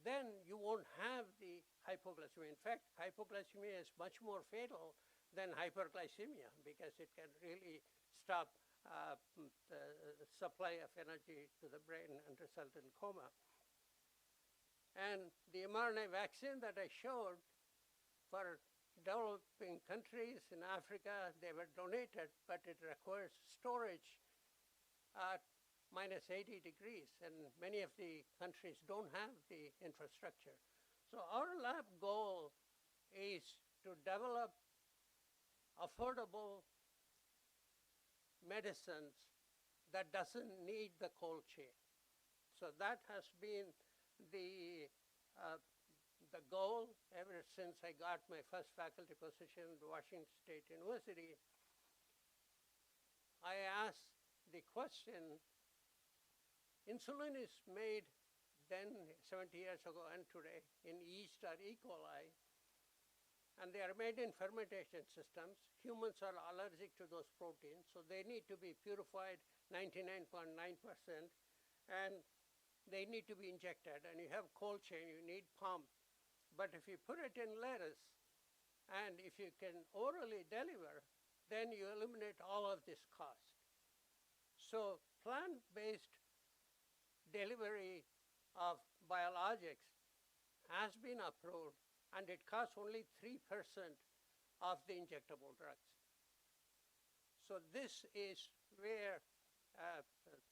then you won't have the hypoglycemia. In fact, hypoglycemia is much more fatal than hyperglycemia because it can really stop the supply of energy to the brain and result in coma. And the mRNA vaccine that I showed for developing countries in Africa, they were donated, but it requires storage at minus 80 degrees, and many of the countries don't have the infrastructure. So our lab goal is to develop affordable medicines that doesn't need the cold chain. So that has been the goal ever since I got my first faculty position at Washington State University. I asked the question, insulin is made then 70 years ago and today in yeast or E. coli, and they are made in fermentation systems. Humans are allergic to those proteins, so they need to be purified 99.9%, and they need to be injected. And you have cold chain, you need pump. But if you put it in lettuce, and if you can orally deliver, then you eliminate all of this cost. So plant-based delivery of biologics has been approved, and it costs only 3% of the injectable drugs. So this is where,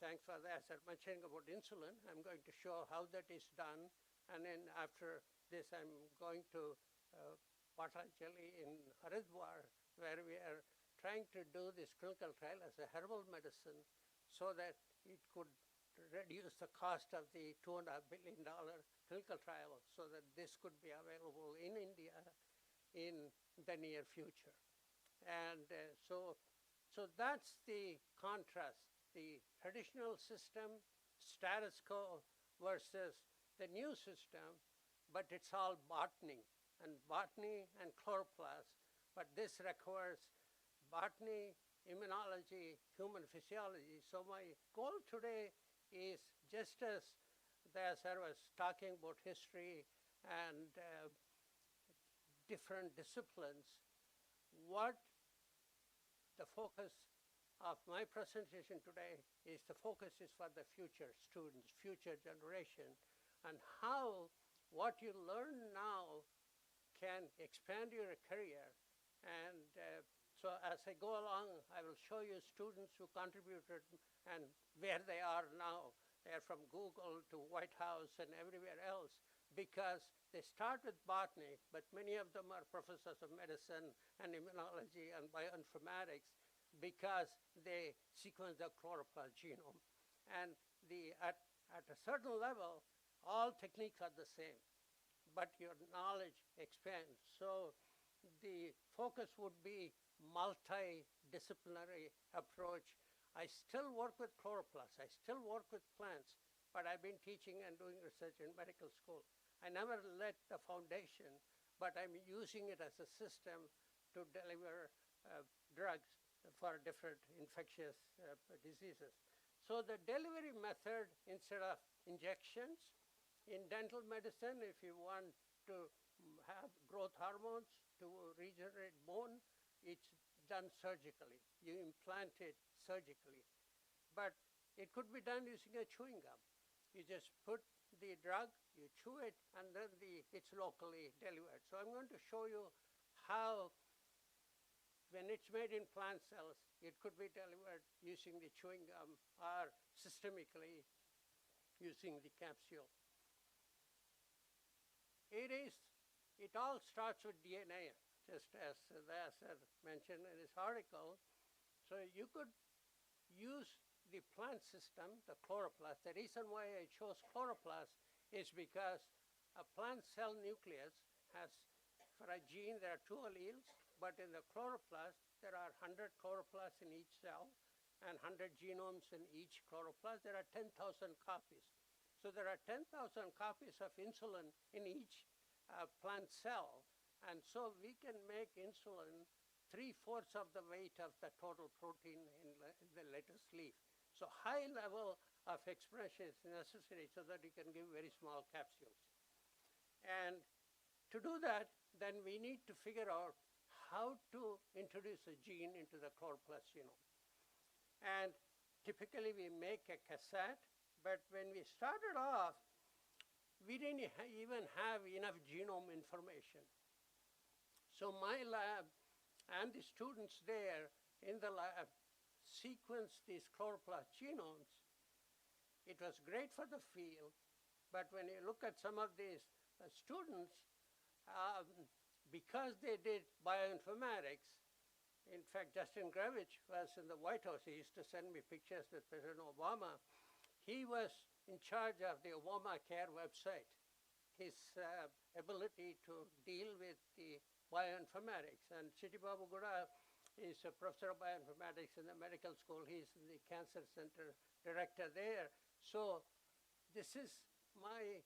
thanks for that, I mentioning about insulin. I'm going to show how that is done, and then after this I'm going to Patanjali in Haridwar, where we are trying to do this clinical trial as a herbal medicine so that it could reduce the cost of the $2.5 billion clinical trial so that this could be available in India in the near future. And so that's the contrast, the traditional system, status quo, versus the new system, but it's all botany and chloroplast. But this requires botany, immunology, human physiology. So my goal today is just as I was talking about history and different disciplines, what the focus of my presentation today is, the focus is for the future students, future generation, and how what you learn now can expand your career. And so as I go along, I will show you students who contributed and where they are now. They are from Google to White House and everywhere else because they start with botany, but many of them are professors of medicine and immunology and bioinformatics because they sequence the chloroplast genome. And at a certain level, all techniques are the same, but your knowledge expands. So the focus would be multidisciplinary approach. I still work with chloroplasts, I still work with plants, but I've been teaching and doing research in medical school. I never let the foundation, but I'm using it as a system to deliver drugs for different infectious diseases. So the delivery method, instead of injections, in dental medicine, if you want to have growth hormones to regenerate bone, it's done surgically. You implant it surgically. But it could be done using a chewing gum. You just put the drug, you chew it, and then it's locally delivered. So I'm going to show you how, when it's made in plant cells, it could be delivered using the chewing gum or systemically using the capsule. It all starts with DNA, just as Dayanandan mentioned in his article. So you could use the plant system, the chloroplast. The reason why I chose chloroplast is because a plant cell nucleus has, for a gene, there are 2 alleles, but in the chloroplast, there are 100 chloroplasts in each cell and 100 genomes in each chloroplast. There are 10,000 copies. So there are 10,000 copies of insulin in each plant cell. And so we can make insulin 3/4 of the weight of the total protein in the lettuce leaf. So high level of expression is necessary so that you can give very small capsules. And to do that, then we need to figure out how to introduce a gene into the chloroplast genome. And typically we make a cassette, but when we started off, we didn't even have enough genome information. So my lab and the students there in the lab sequenced these chloroplast genomes. It was great for the field, but when you look at some of these students, because they did bioinformatics, in fact, Justin Grevich was in the White House. He used to send me pictures with President Obama. He was in charge of the Obamacare website. His ability to deal with the bioinformatics. And Siti Babu Gura is a professor of bioinformatics in the medical school. He's the cancer center director there. So this is my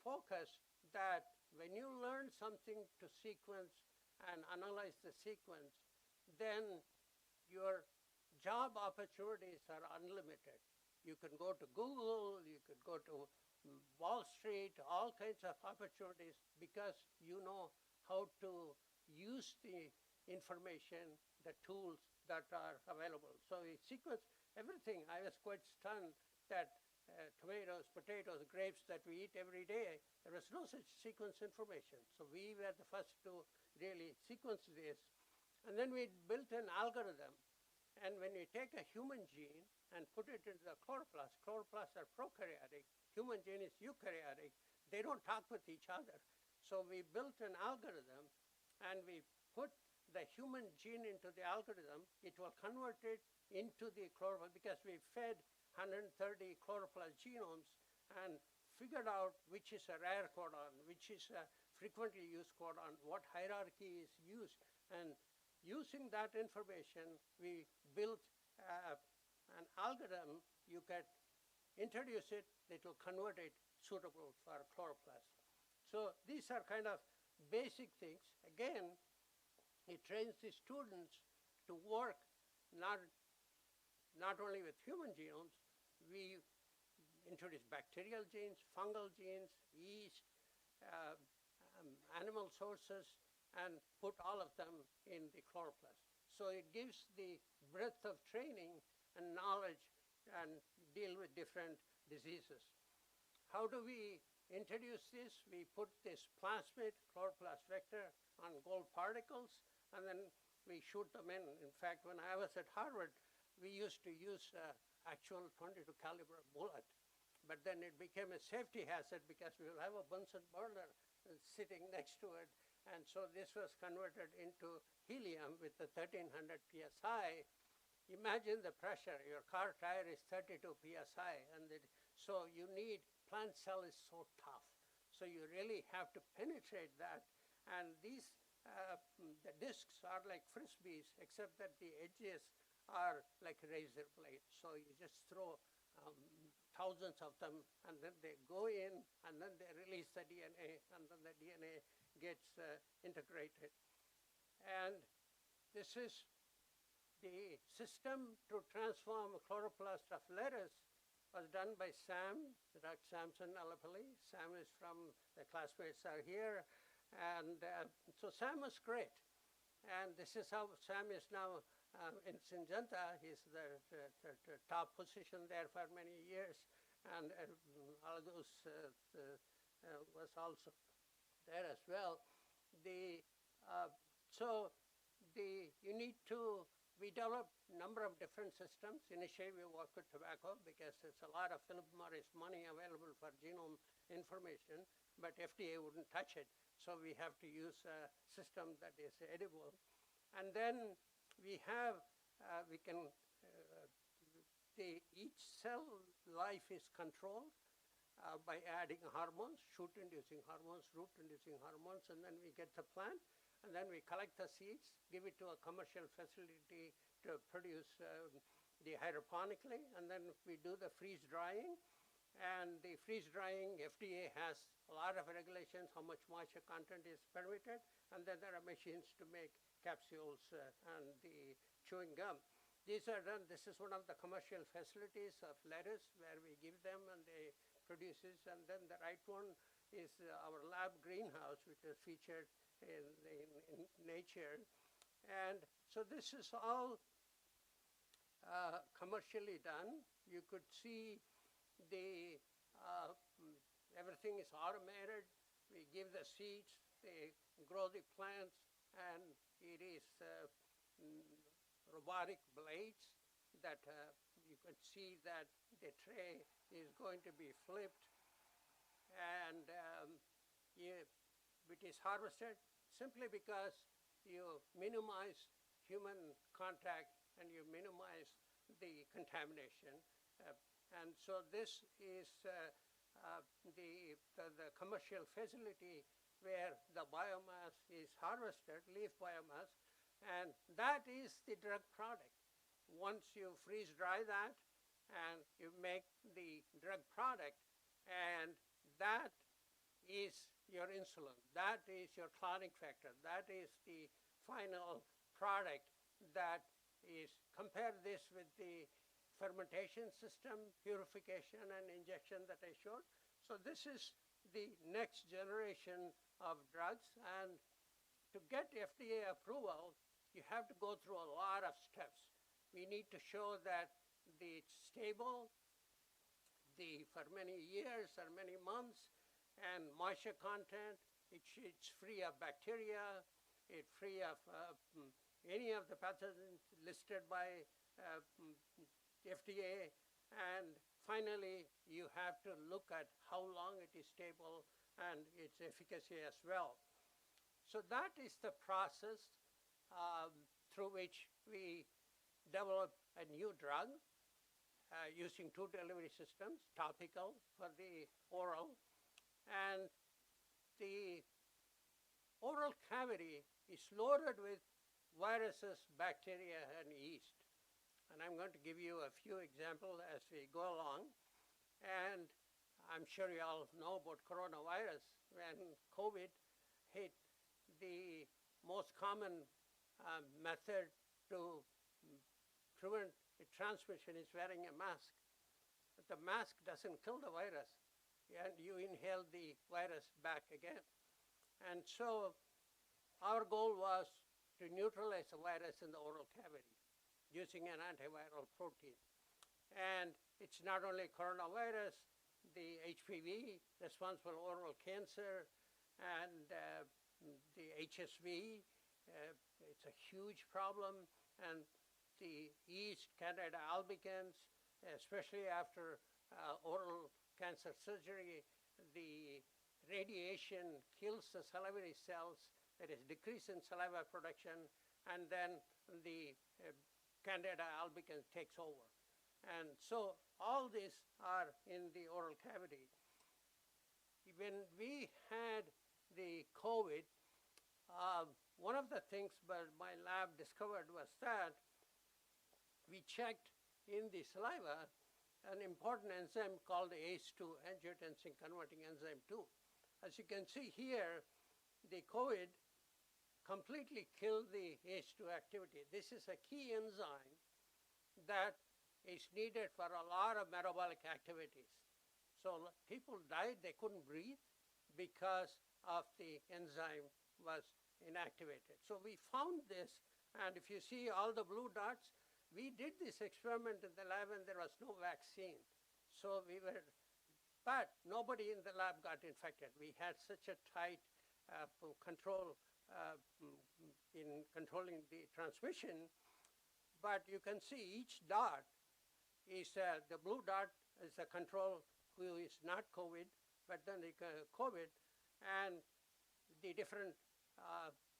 focus, that when you learn something to sequence and analyze the sequence, then your job opportunities are unlimited. You can go to Google, you could go to Wall Street, all kinds of opportunities, because you know how to use the information, the tools that are available. So we sequence everything. I was quite stunned that tomatoes, potatoes, grapes that we eat every day, there was no such sequence information. So we were the first to really sequence this. And then we built an algorithm. And when you take a human gene and put it into the chloroplast, chloroplasts are prokaryotic, human gene is eukaryotic, they don't talk with each other. So we built an algorithm and we put the human gene into the algorithm. It will convert it into the chloroplast, because we fed 130 chloroplast genomes and figured out which is a rare codon, which is a frequently used codon, what hierarchy is used. And using that information, we built an algorithm. You can introduce it, it will convert it suitable for chloroplast. So these are kind of basic things. Again, it trains the students to work not only with human genomes. We introduce bacterial genes, fungal genes, yeast, animal sources, and put all of them in the chloroplast. So it gives the breadth of training and knowledge and deal with different diseases. How do we introduce this? We put this plasmid chloroplast vector on gold particles, and then we shoot them in. In fact, when I was at Harvard, we used to use actual 22 caliber bullet, but then it became a safety hazard because we will have a Bunsen burner sitting next to it. And so this was converted into helium with the 1300 psi. Imagine the pressure. Your car tire is 32 psi, and so you need, plant cell is so tough. So you really have to penetrate that. And these, the discs are like frisbees, except that the edges are like razor blades. So you just throw thousands of them, and then they go in, and then they release the DNA, and then the DNA gets integrated. And this is the system to transform a chloroplast of lettuce was done by Sam, Dr. Samson Alapalli. Sam is from, the classmates are here. And so Sam was great. And this is how Sam is now in Syngenta. He's the top position there for many years. and all those was also there as well. The you need to, we developed a number of different systems. Initially, we worked with tobacco because there's a lot of Philip Morris money available for genome information, but FDA wouldn't touch it. So we have to use a system that is edible. And then we have, each cell life is controlled by adding hormones, shoot-inducing hormones, root-inducing hormones, and then we get the plant, and then we collect the seeds, give it to a commercial facility to produce the hydroponically, and then we do the freeze drying. And the freeze drying, FDA has a lot of regulations, how much moisture content is permitted, and then there are machines to make capsules and the chewing gum. These are done, this is one of the commercial facilities of lettuce where we give them and they produces, and then the right one is our lab greenhouse, which is featured in Nature. And so this is all commercially done. You could see the everything is automated. We give the seeds, they grow the plants, and it is robotic blades that you can see that the tray is going to be flipped, and it is harvested simply because you minimize human contact and you minimize the contamination. And so this is the commercial facility where the biomass is harvested, leaf biomass, and that is the drug product. Once you freeze dry that and you make the drug product, and that is your insulin, that is your clotting factor, that is the final product that is, compare this with the fermentation system, purification and injection that I showed. So this is the next generation of drugs, and to get FDA approval, you have to go through a lot of steps. We need to show that it's stable for many years or many months, and moisture content, it's free of bacteria, it's free of any of the pathogens listed by FDA, and finally you have to look at how long it is stable and its efficacy as well. So that is the process through which we develop a new drug using two delivery systems, topical for the oral, and the oral cavity is loaded with viruses, bacteria, and yeast. And I'm going to give you a few examples as we go along. And I'm sure you all know about coronavirus. When COVID hit, the most common method to prevent the transmission is wearing a mask. But the mask doesn't kill the virus, and you inhale the virus back again. And so our goal was to neutralize the virus in the oral cavity using an antiviral protein. And it's not only coronavirus, the HPV, responsible oral cancer, and the HSV, it's a huge problem, and the yeast, Candida albicans, especially after oral cancer surgery, the radiation kills the salivary cells, there is decrease in saliva production, and then the Candida albicans takes over. And so all these are in the oral cavity. When we had the COVID, one of the things my lab discovered was that we checked in the saliva an important enzyme called the ACE2, angiotensin converting enzyme 2. As you can see here, the COVID completely killed the ACE2 activity. This is a key enzyme that is needed for a lot of metabolic activities. So people died, they couldn't breathe because of the enzyme was inactivated. So we found this, and if you see all the blue dots, we did this experiment in the lab and there was no vaccine. So we were But nobody in the lab got infected. We had such a tight control in controlling the transmission. But you can see each dot is the blue dot is a control who is not COVID, but then the COVID, and the different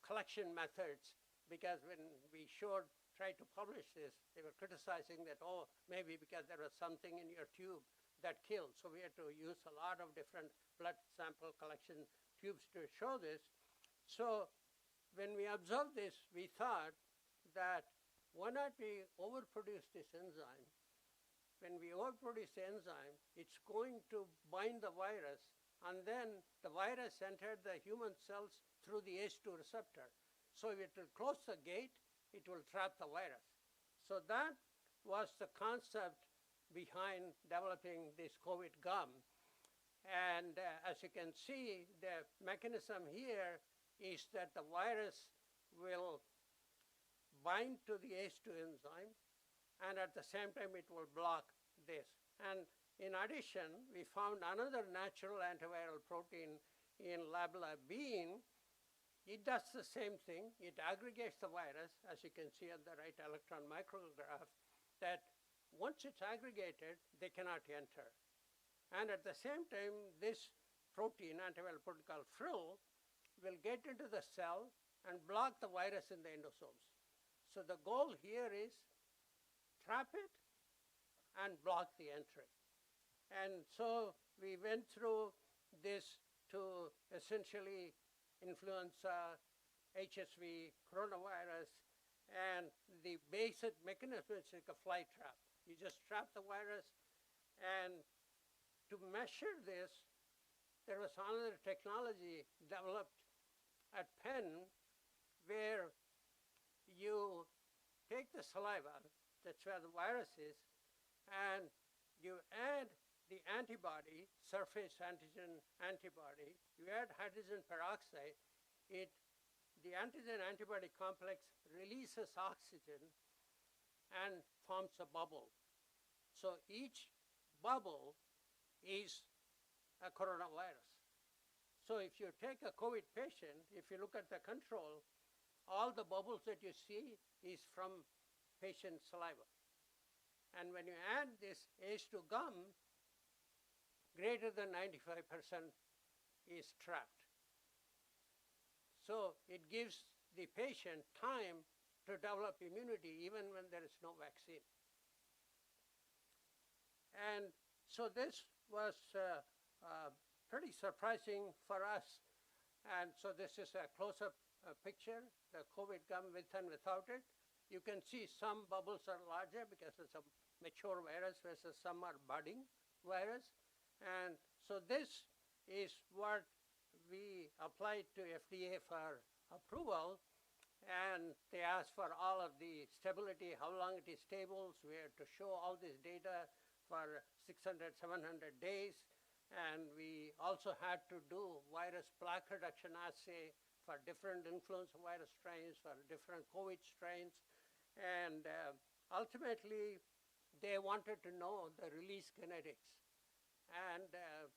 collection methods. Because when we tried to publish this, they were criticizing that, oh, maybe because there was something in your tube that killed. So we had to use a lot of different blood sample collection tubes to show this. So when we observed this, we thought that why not we overproduce this enzyme? When we overproduce the enzyme, it's going to bind the virus, and then the virus entered the human cells through the ACE2 receptor. So if it will close the gate, it will trap the virus. So that was the concept behind developing this COVID gum. And as you can see, the mechanism here is that the virus will bind to the ACE2 enzyme, and at the same time it will block this. And in addition, we found another natural antiviral protein in LabLab-Bean. It does the same thing. It aggregates the virus, as you can see on the right electron micrograph, that once it's aggregated, they cannot enter. And at the same time, this protein, antiviral protein called frill, will get into the cell and block the virus in the endosomes. So the goal here is trap it and block the entry. And so we went through this to essentially influenza, HSV, coronavirus, and the basic mechanism is like a fly trap. You just trap the virus, and to measure this, there was another technology developed at Penn where you take the saliva, that's where the virus is, and you add the antibody, surface antigen antibody, you add hydrogen peroxide, the antigen-antibody complex releases oxygen and forms a bubble. So each bubble is a coronavirus. So if you take a COVID patient, if you look at the control, all the bubbles that you see is from patient saliva. And when you add this ACE2 gum, greater than 95% is trapped. So it gives the patient time to develop immunity even when there is no vaccine. And so this was pretty surprising for us. And so this is a close-up picture, the COVID gum with and without it. You can see some bubbles are larger because it's a mature virus versus some are budding virus. And so this is what we applied to FDA for approval. And they asked for all of the stability, how long it is stable. So we had to show all this data for 600, 700 days. And we also had to do virus plaque reduction assay for different influenza virus strains, for different COVID strains. And ultimately, they wanted to know the release kinetics. And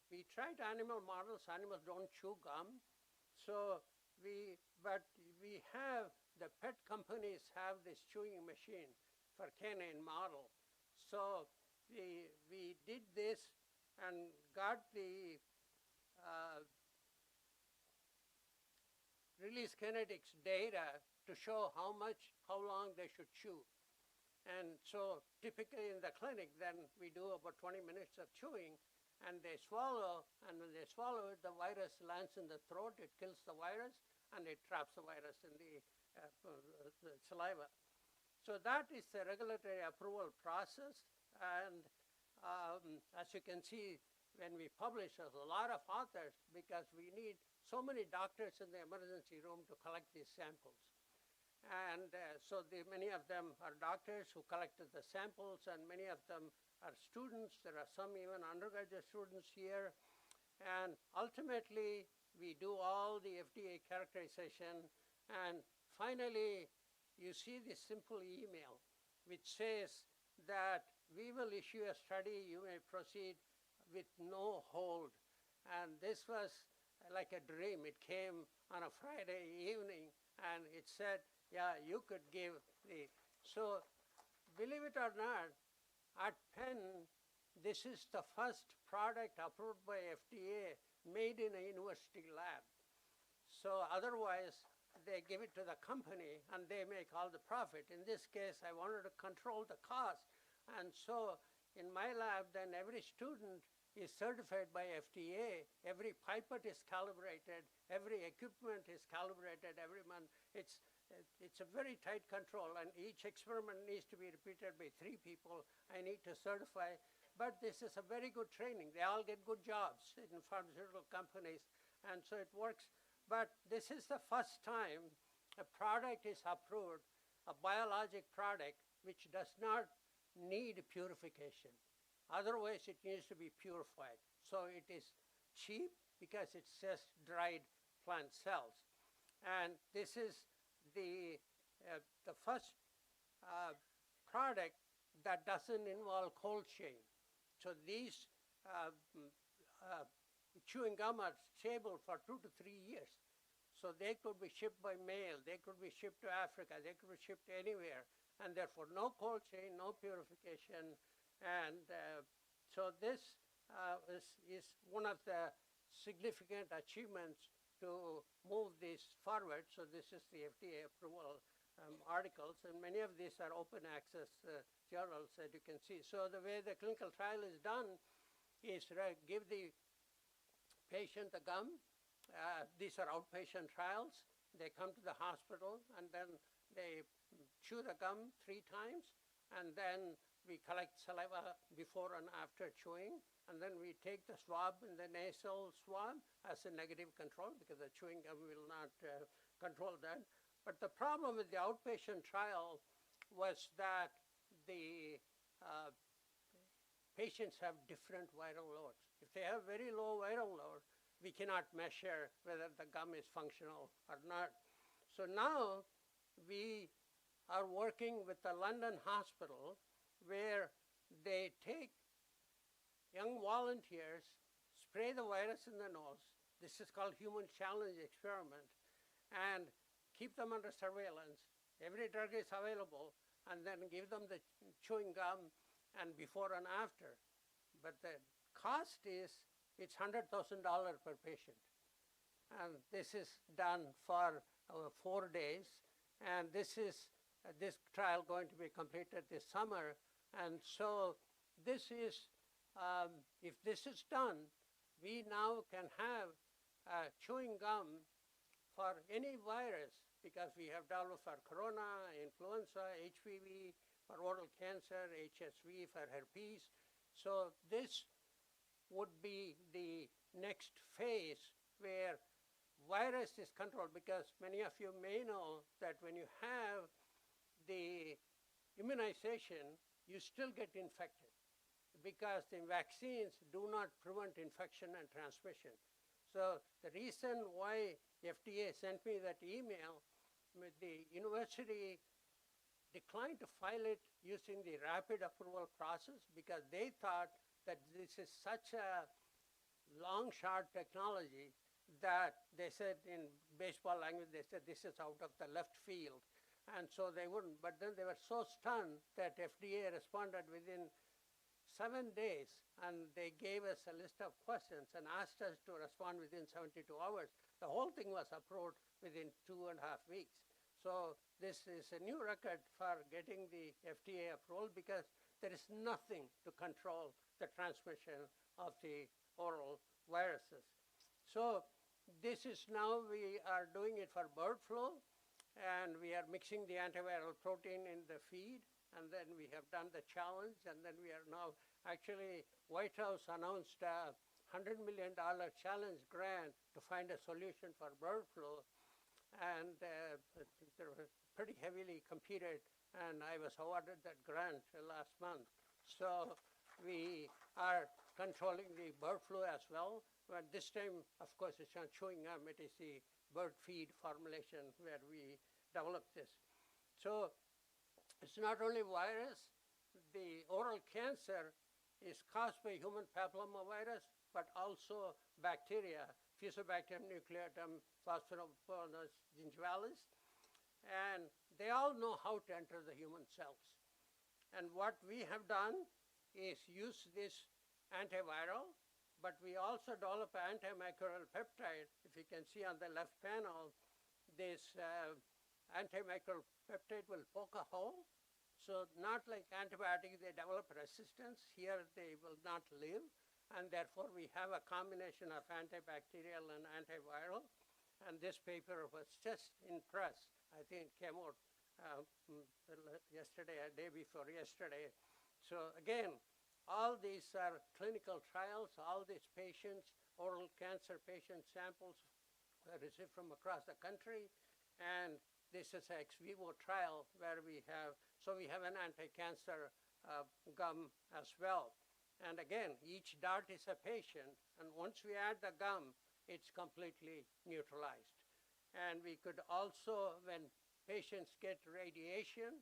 we tried animal models. Animals don't chew gum. So but we have, the pet companies have this chewing machine for canine model. So we did this and got the release kinetics data to show how long they should chew. And so typically in the clinic, then we do about 20 minutes of chewing, and they swallow, and when they swallow it, the virus lands in the throat, it kills the virus, and it traps the virus in the saliva. So that is the regulatory approval process. And as you can see, when we publish, there's a lot of authors because we need so many doctors in the emergency room to collect these samples. And so many of them are doctors who collected the samples, and many of them are students. There are some even undergraduate students here. And ultimately, we do all the FDA characterization. And finally, you see this simple email which says that we will issue a study, you may proceed with no hold. And this was like a dream. It came on a Friday evening, and it said, yeah, you could give the. So, believe it or not, at Penn, this is the first product approved by FDA made in a university lab. So otherwise, they give it to the company and they make all the profit. In this case, I wanted to control the cost. And so in my lab, then every student is certified by FDA. Every pipette is calibrated. Every equipment is calibrated every month. It's a very tight control, and each experiment needs to be repeated by 3 people. I need to certify. But this is a very good training. They all get good jobs in pharmaceutical companies, and so it works. But this is the first time a product is approved, a biologic product, which does not need purification. Otherwise, it needs to be purified. So it is cheap because it's just dried plant cells. And this is the first product that doesn't involve cold chain. So these chewing gum are stable for 2 to 3 years. So they could be shipped by mail, they could be shipped to Africa, they could be shipped anywhere, and therefore no cold chain, no purification. And so this is one of the significant achievements to move this forward. So this is the FDA approval articles, and many of these are open access journals that you can see. So the way the clinical trial is done is give the patient the gum. These are outpatient trials. They come to the hospital, and then they chew the gum 3 times, and then we collect saliva before and after chewing, and then we take the swab in the nasal swab as a negative control because the chewing gum will not control that. But the problem with the outpatient trial was that the patients have different viral loads. If they have very low viral load, we cannot measure whether the gum is functional or not. So now we are working with the London hospital where they take young volunteers, spray the virus in the nose. This is called human challenge experiment, and keep them under surveillance. Every drug is available, and then give them the chewing gum and before and after. But the cost is, it's $100,000 per patient. And this is done for 4 days. And this is this trial going to be completed this summer. And so this is, if this is done, we now can have chewing gum for any virus, because we have developed for corona, influenza, HPV, for oral cancer, HSV, for herpes. So this would be the next phase where virus is controlled, because many of you may know that when you have the immunization, you still get infected because the vaccines do not prevent infection and transmission. So the reason why FDA sent me that email, the university declined to file it using the rapid approval process because they thought that this is such a long shot technology that they said, in baseball language, they said this is out of the left field. And so they wouldn't. But then they were so stunned that FDA responded within 7 days, and they gave us a list of questions and asked us to respond within 72 hours. The whole thing was approved within 2.5 weeks. So this is a new record for getting the FDA approval, because there is nothing to control the transmission of the oral viruses. So this is now, we are doing it for bird flu, and we are mixing the antiviral protein in the feed, and then we have done the challenge, and then we are now, actually, White House announced a $100 million challenge grant to find a solution for bird flu, and they were pretty heavily competed, and I was awarded that grant last month. So we are controlling the bird flu as well, but this time, of course, it's not chewing gum, it is the bird feed formulation where we developed this. So it's not only virus, the oral cancer is caused by human papillomavirus, but also bacteria, Fusobacterium nucleatum, Phosphomonas gingivalis, and they all know how to enter the human cells. And what we have done is use this antiviral, but we also develop an antimicrobial peptide. If you can see on the left panel, this antimicrobial peptide will poke a hole. So not like antibiotics, they develop resistance. Here they will not live, and therefore we have a combination of antibacterial and antiviral. And this paper was just in press. I think it came out yesterday, a day before yesterday. So again, all these are clinical trials. All these patients, oral cancer patient samples, were received from across the country. And this is an ex vivo trial where we have an anti-cancer gum as well. And again, each dart is a patient. And once we add the gum, it's completely neutralized. And we could also, when patients get radiation,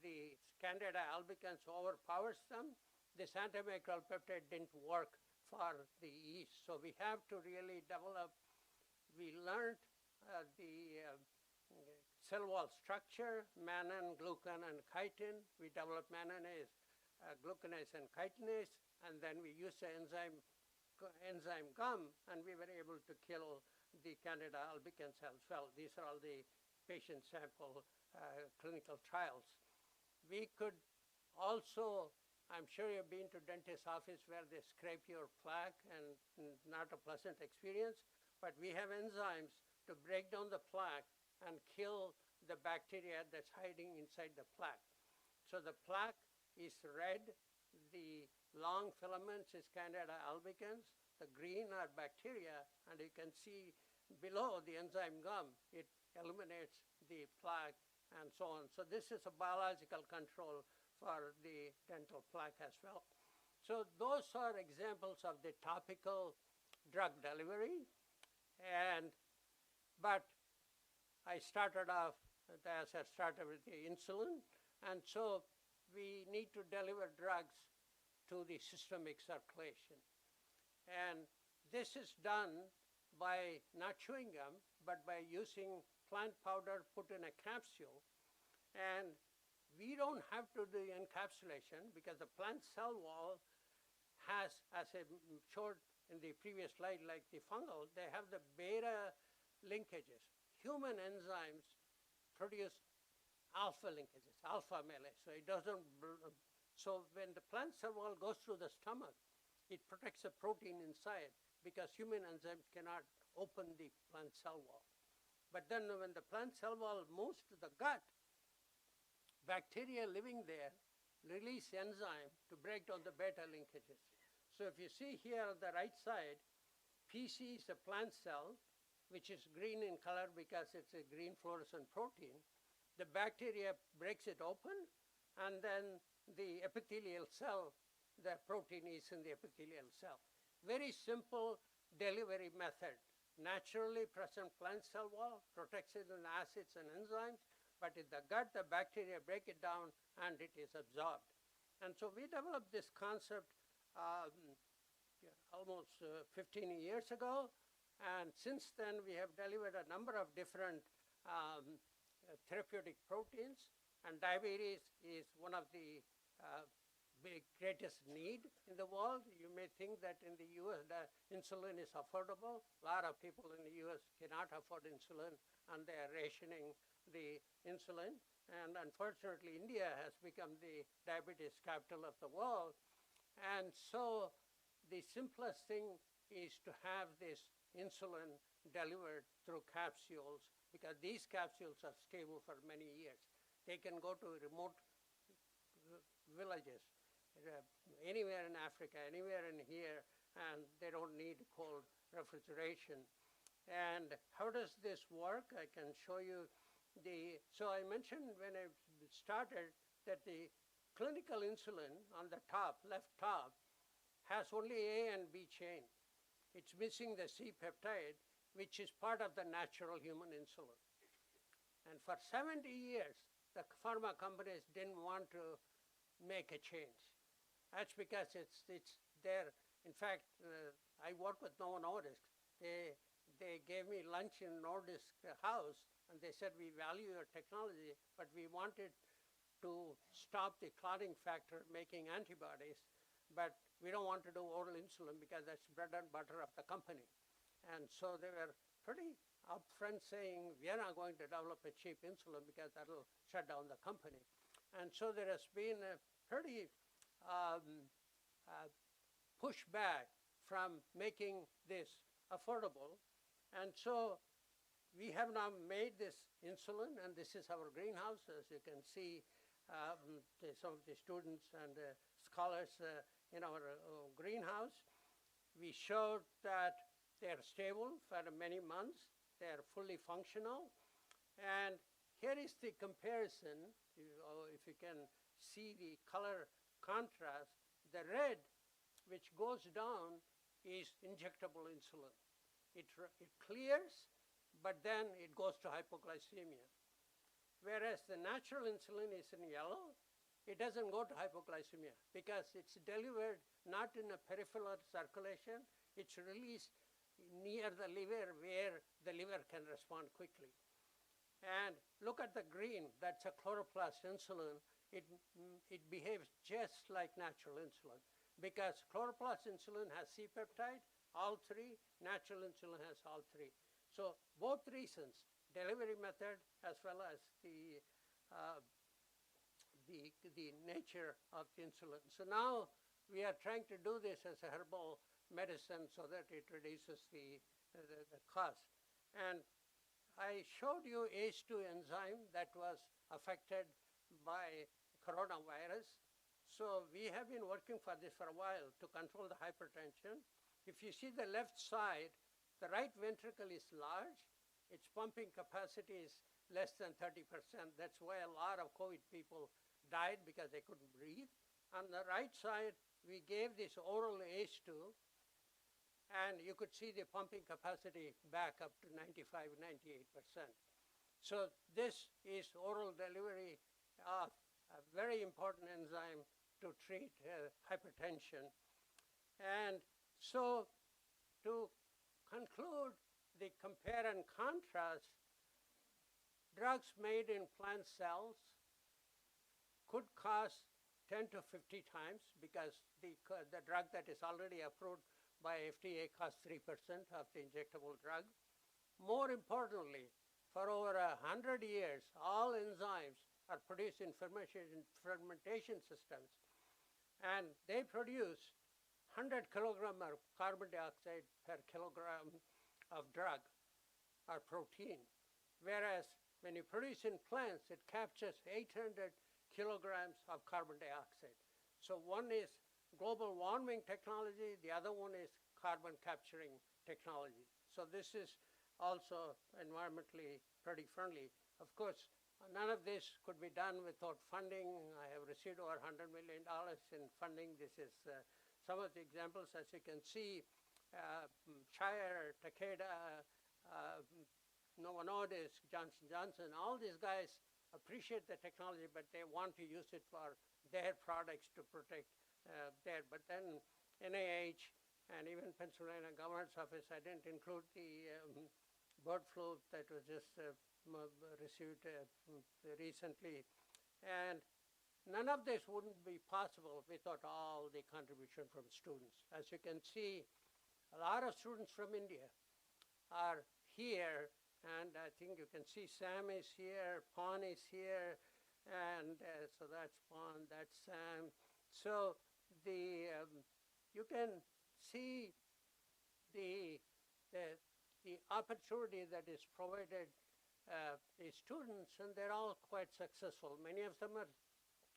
the Candida albicans overpowers them. This antimicrobial peptide didn't work for the yeast. So we have to really develop, we learned the cell wall structure, mannan, glucan, and chitin. We developed mannanase, glucanase, and chitinase, and then we used the enzyme gum, and we were able to kill the Candida albicans as well. These are all the patient sample clinical trials. We could also, I'm sure you've been to dentist's office where they scrape your plaque, and not a pleasant experience, but we have enzymes to break down the plaque and kill the bacteria that's hiding inside the plaque. So the plaque is red, the long filaments is Candida albicans, the green are bacteria, and you can see below the enzyme gum, it eliminates the plaque and so on. So this is a biological control for the dental plaque as well. So those are examples of the topical drug delivery. But I started off, as I started with the insulin, and so we need to deliver drugs to the systemic circulation. And this is done by not chewing gum, but by using plant powder put in a capsule. And we don't have to do encapsulation because the plant cell wall has, as I showed in the previous slide, like the fungal, they have the beta linkages. Human enzymes produce alpha linkages, alpha malase. So it doesn't. So when the plant cell wall goes through the stomach, it protects the protein inside because human enzymes cannot open the plant cell wall. But then when the plant cell wall moves to the gut, bacteria living there release enzyme to break down the beta linkages. So if you see here on the right side, PC is a plant cell, which is green in color because it's a green fluorescent protein. The bacteria breaks it open, and then the epithelial cell, the protein is in the epithelial cell. Very simple delivery method. Naturally present plant cell wall protects it in acids and enzymes, but in the gut, the bacteria break it down and it is absorbed. And so we developed this concept almost 15 years ago, and since then we have delivered a number of different therapeutic proteins, and diabetes is one of the greatest need in the world. You may think that in the US, the insulin is affordable. A lot of people in the US cannot afford insulin, and they are rationing the insulin. And unfortunately, India has become the diabetes capital of the world. And so the simplest thing is to have this insulin delivered through capsules, because these capsules are stable for many years. They can go to remote villages, anywhere in Africa, anywhere in here, and they don't need cold refrigeration. And how does this work? I can show you so I mentioned when I started that the clinical insulin on the top, left top, has only A and B chain. It's missing the C peptide, which is part of the natural human insulin. And for 70 years, the pharma companies didn't want to make a change. That's because it's there. In fact, I work with Novo Nordisk. They gave me lunch in Nordisk house, and they said, we value your technology, but we wanted to stop the clotting factor making antibodies, but we don't want to do oral insulin because that's bread and butter of the company. And so they were pretty upfront saying, we are not going to develop a cheap insulin because that'll shut down the company. And so there has been a pretty pushback from making this affordable. And so we have now made this insulin, and this is our greenhouse. As you can see, some of the students and scholars in our greenhouse. We showed that they're stable for many months. They're fully functional. And here is the comparison. If you can see the color contrast, the red, which goes down, is injectable insulin. It clears, but then it goes to hypoglycemia. Whereas the natural insulin is in yellow, it doesn't go to hypoglycemia because it's delivered not in a peripheral circulation, it's released near the liver where the liver can respond quickly. And look at the green, that's a chloroplast insulin. It behaves just like natural insulin because chloroplast insulin has C-peptide, all three, natural insulin has all three. So both reasons, delivery method as well as the nature of the insulin. So now we are trying to do this as a herbal medicine so that it reduces the cost. And I showed you ACE2 enzyme that was affected by coronavirus. So we have been working for this for a while to control the hypertension. If you see the left side, the right ventricle is large. Its pumping capacity is less than 30%. That's why a lot of COVID people died because they couldn't breathe. On the right side, we gave this oral ACE2, and you could see the pumping capacity back up to 95, 98%. So this is oral delivery of a very important enzyme to treat hypertension. And so to conclude the compare and contrast, drugs made in plant cells could cost 10 to 50 times because the drug that is already approved by FDA costs 3% of the injectable drug. More importantly, for over 100 years, all enzymes are produced in fermentation systems, and they produce 100 kilogram of carbon dioxide per kilogram of drug or protein, whereas when you produce in plants, it captures 800 kilograms of carbon dioxide. So one is global warming technology, the other one is carbon capturing technology. So this is also environmentally pretty friendly. Of course, none of this could be done without funding. I have received over $100 million in funding. This is some of the examples. As you can see, Shire, Takeda, Novo Nordisk, Johnson & Johnson, all these guys appreciate the technology, but they want to use it for their products to protect but then NIH and even Pennsylvania Governor's Office, I didn't include the bird flu that was just received recently. And none of this wouldn't be possible without all the contribution from students. As you can see, a lot of students from India are here, and I think you can see Sam is here, Pon is here, and so that's Pon, that's Sam. So you can see the opportunity that is provided the students, and they're all quite successful. Many of them are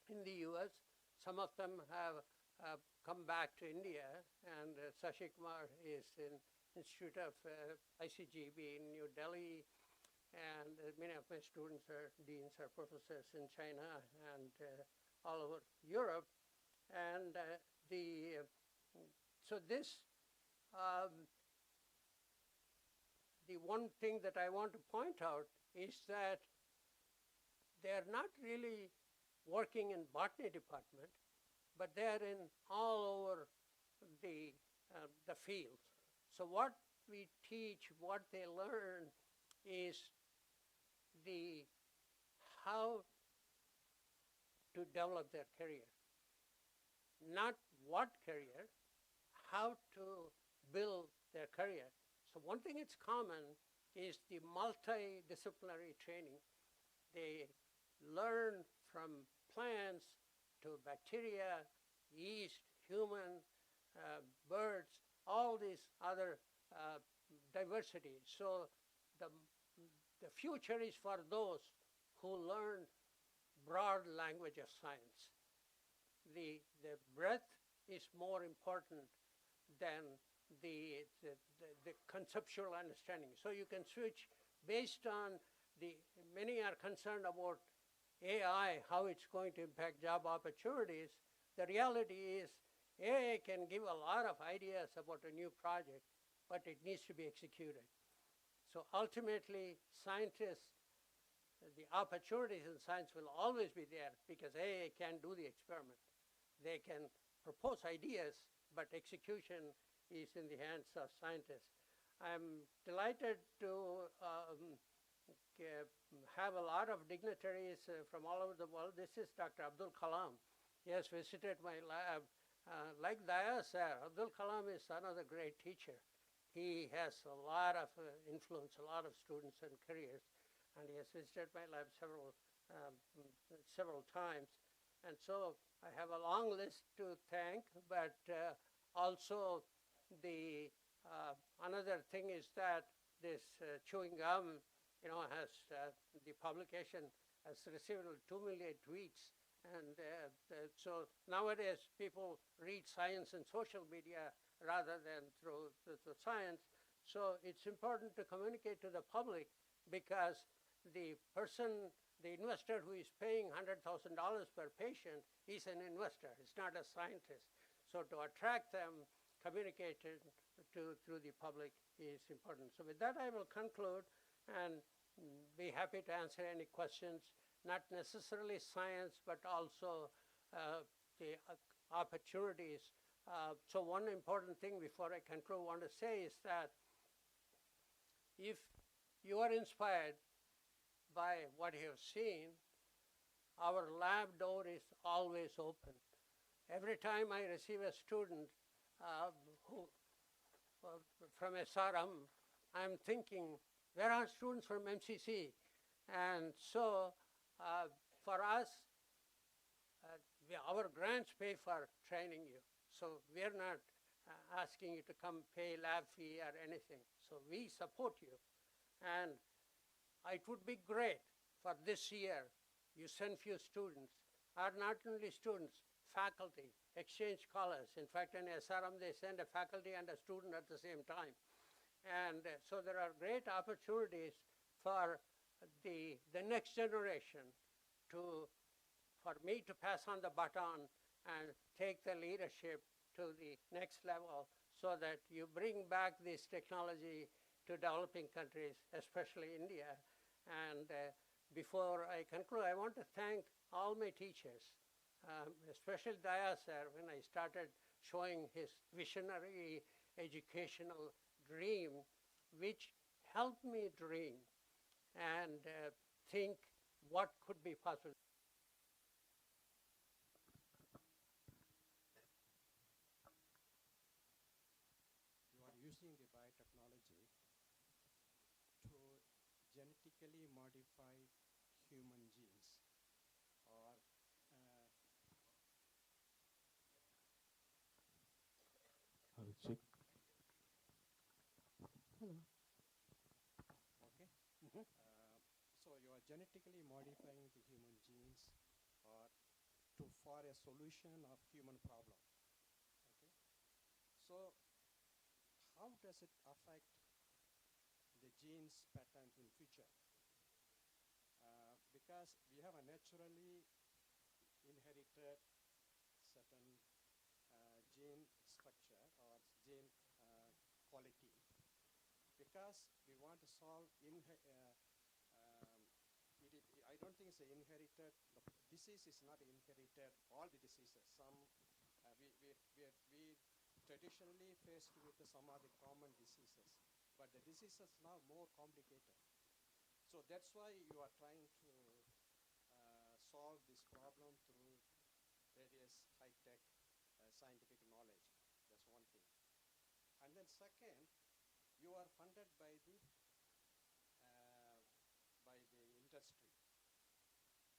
in the US. Some of them have come back to India, and Sashi Kumar is in Institute of ICGB in New Delhi, and many of my students are deans or professors in China and all over Europe. And so this, the one thing that I want to point out is that they're not really working in botany department. but they're in all over the field. So what we teach, what they learn is how to develop their career. Not what career, how to build their career. So one thing that's common is the multidisciplinary training. They learn from plants to bacteria, yeast, human, birds, all these other diversity. So the future is for those who learn broad language of science. The breadth is more important than the conceptual understanding. So you can switch based on many are concerned about AI, how it's going to impact job opportunities. The reality is AI can give a lot of ideas about a new project, but it needs to be executed. So ultimately, scientists, the opportunities in science will always be there because AI can't do the experiment. They can propose ideas, but execution is in the hands of scientists. I'm delighted to have a lot of dignitaries from all over the world. This is Dr. Abdul Kalam. He has visited my lab. Like Daya said, Abdul Kalam is another great teacher. He has a lot of influence, a lot of students and careers, and he has visited my lab several times. And so I have a long list to thank, but also another thing is that this chewing gum, has the publication has received 2 million tweets, and so nowadays people read science and social media rather than through science. So it's important to communicate to the public because the investor who is paying $100,000 per patient is an investor. It's not a scientist. So to attract them, communicate through the public is important. So with that, I will conclude and be happy to answer any questions, not necessarily science, but also the opportunities. So one important thing before I conclude, I want to say is that if you are inspired by what you have seen, our lab door is always open. Every time I receive a student from SRM, I'm thinking, where are students from MCC? And so for us, our grants pay for training you. So we're not asking you to come pay lab fee or anything. So we support you. And it would be great for this year, you send few students, or not only students, faculty, exchange scholars. In fact, in SRM, they send a faculty and a student at the same time. And so there are great opportunities for the next generation for me to pass on the baton and take the leadership to the next level so that you bring back this technology to developing countries, especially India. And before I conclude, I want to thank all my teachers, especially Daya sir, when I started showing his visionary educational dream, which helped me dream and think what could be possible. You are using the biotechnology to genetically modify human genes or I'll check. Hello. Okay. So you are genetically modifying the human genes or for a solution of human problem. Okay. So how does it affect the genes pattern in future? Because we have a naturally inherited certain gene structure or gene quality. Because we want to solve I don't think it's inherited. The disease is not inherited, all the diseases. Some we traditionally faced with some of the common diseases, but the diseases now more complicated. So that's why you are trying to solve this problem through various high-tech scientific knowledge. That's one thing. And then second, you are funded by the industry.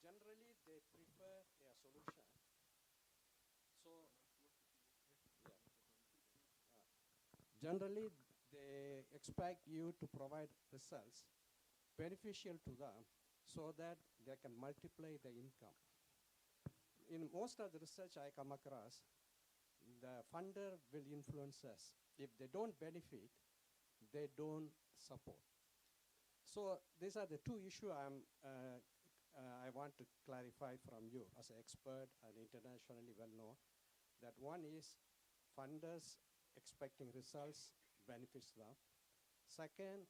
Generally, they prefer a solution. So, yeah. Generally, they expect you to provide results beneficial to them so that they can multiply the income. In most of the research I come across, the funder will influence us. If they don't benefit, they don't support. So these are the two issues I want to clarify from you as an expert and internationally well known. That one is funders expecting results benefits them. Second,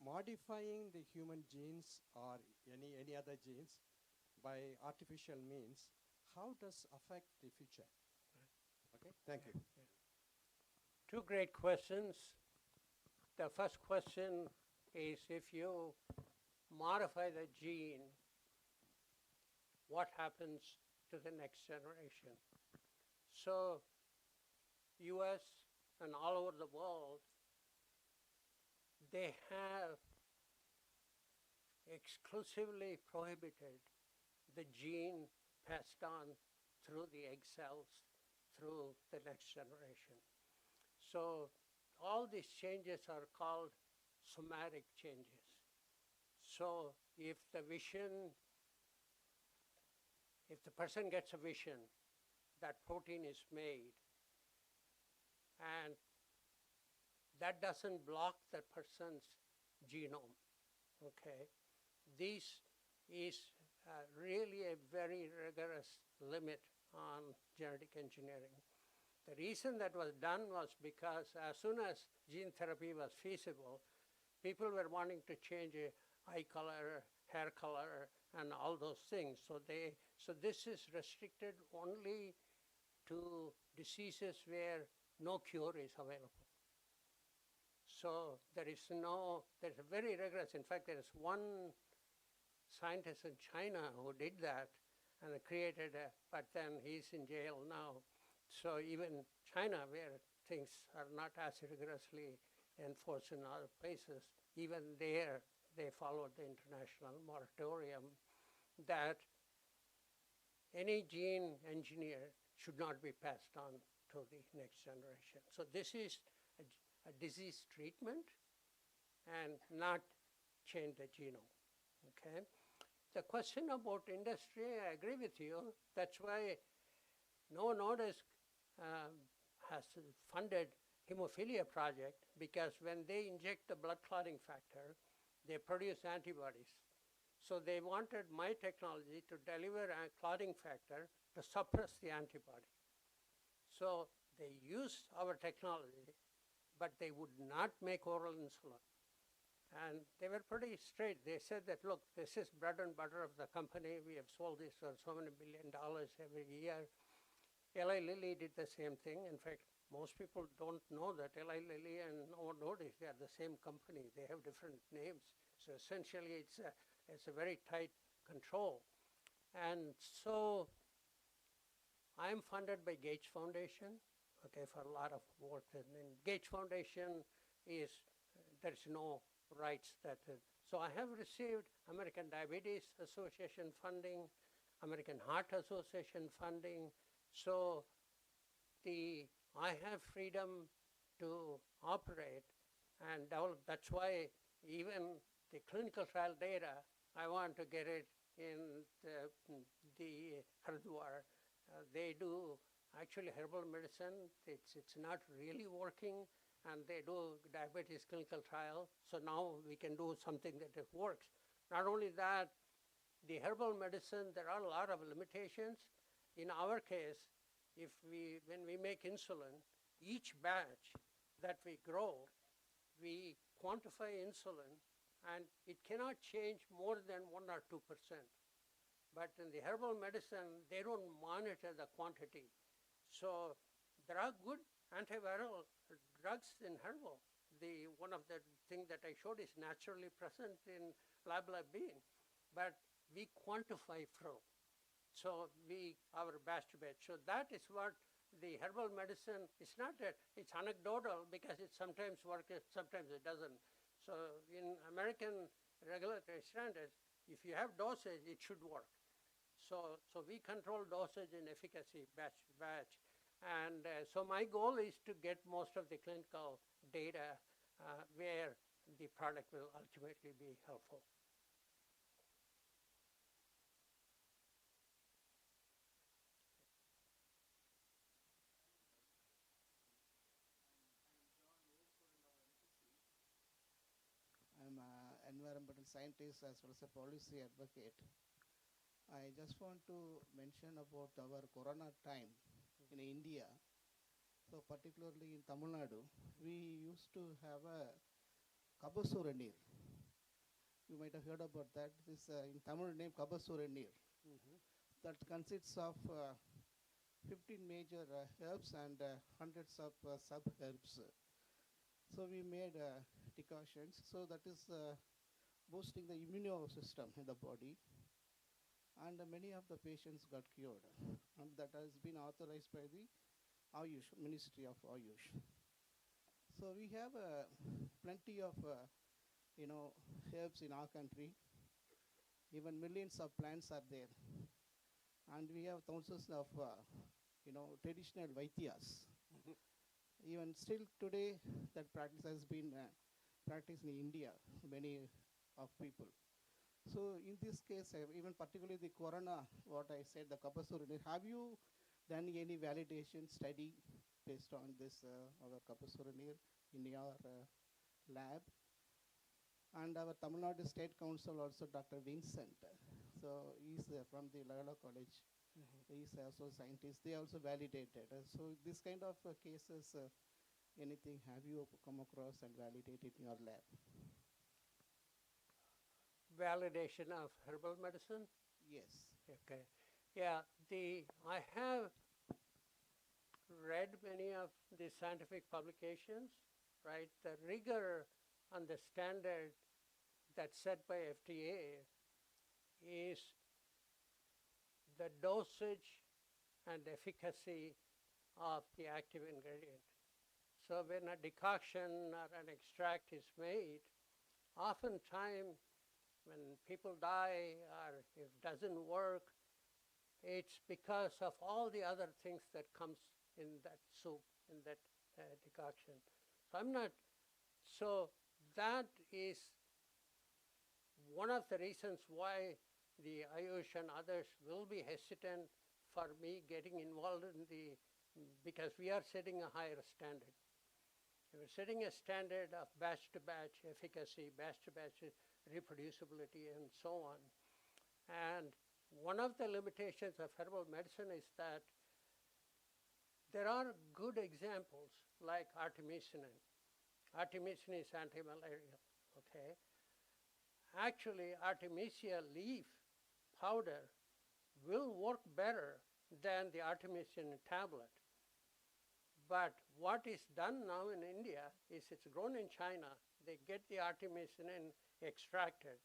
modifying the human genes or any other genes by artificial means, how does affect the future? Okay, thank you. Two great questions. The first question is, if you modify the gene, what happens to the next generation? So, US and all over the world, they have exclusively prohibited the gene passed on through the egg cells through the next generation. So all these changes are called somatic changes. So if the person gets a vision, that protein is made, and that doesn't block that person's genome, okay? This is really a very rigorous limit on genetic engineering. The reason that was done was because as soon as gene therapy was feasible, people were wanting to change eye color, hair color, and all those things. So this is restricted only to diseases where no cure is available. So there's a very rigorous, in fact, there is one scientist in China who did that and created but then he's in jail now. So even China, where things are not as rigorously enforced in other places, even there they followed the international moratorium that any gene engineer should not be passed on to the next generation. So this is a disease treatment and not change the genome, okay? The question about industry, I agree with you. That's why Novo Nordisk has funded hemophilia project, because when they inject the blood clotting factor, they produce antibodies. So they wanted my technology to deliver a clotting factor to suppress the antibody. So they used our technology, but they would not make oral insulin. And they were pretty straight. They said that, look, this is bread and butter of the company. We have sold this for so many $1 billion every year. Eli Lilly did the same thing. In fact, most people don't know that Eli Lilly and Novo Nordisk, they are the same company. They have different names. So essentially, it's a very tight control. And so I'm funded by Gates Foundation, okay, for a lot of work. And Gates Foundation is, there's no rights that. So I have received American Diabetes Association funding, American Heart Association funding. So I have freedom to operate and develop. That's why even the clinical trial data, I want to get it in the Haridwar. They do actually herbal medicine. It's not really working, and they do diabetes clinical trial. So now we can do something that it works. Not only that, the herbal medicine, there are a lot of limitations. In our case, when we make insulin, each batch that we grow, we quantify insulin, and it cannot change more than 1 or 2%. But in the herbal medicine, they don't monitor the quantity. So there are good antiviral drugs in herbal. One of the things that I showed is naturally present in lab bean, but we quantify from. So our batch to batch. So that is what the herbal medicine, it's not that it's anecdotal because it sometimes works, sometimes it doesn't. So in American regulatory standards, if you have dosage, it should work. So we control dosage and efficacy batch to batch. And so my goal is to get most of the clinical data where the product will ultimately be helpful. I'm an environmental scientist as well as a policy advocate. I just want to mention about our corona time in India. So particularly in Tamil Nadu, we used to have a Kabasuranir. You might have heard about that. This in Tamil name Kabasuranir. That consists of 15 major herbs and hundreds of sub-herbs. So we made decoctions. So that is boosting the immune system in the body. And many of the patients got cured. And that has been authorized by the Ayush, Ministry of Ayush. So we have plenty of herbs in our country. Even millions of plants are there. And we have thousands of traditional Vaidyas. Even still today, that practice has been practiced in India, many of people. So in this case, even particularly the corona, what I said, the Kabasuranir, have you done any validation study based on this, our Kabasuranir in your lab? And our Tamil Nadu State Council also, Dr. Vincent. So he's from the Loyola College. He's also a scientist. They also validated. So this kind of cases, anything have you come across and validated in your lab? Validation of herbal medicine? Yes. Okay. Yeah, I have read many of the scientific publications, right? The rigor on the standard that's set by FDA is the dosage and efficacy of the active ingredient. So when a decoction or an extract is made, oftentimes when people die or if it doesn't work, it's because of all the other things that comes in that soup, in that decoction. So that is one of the reasons why the Ayush and others will be hesitant for me getting involved in because we are setting a higher standard. We're setting a standard of batch-to-batch efficacy, batch-to-batch reproducibility, and so on. And one of the limitations of herbal medicine is that there are good examples like artemisinin. Artemisinin is anti-malarial, okay? Actually, Artemisia leaf powder will work better than the artemisinin tablet. But what is done now in India is it's grown in China. They get the artemisinin extracted.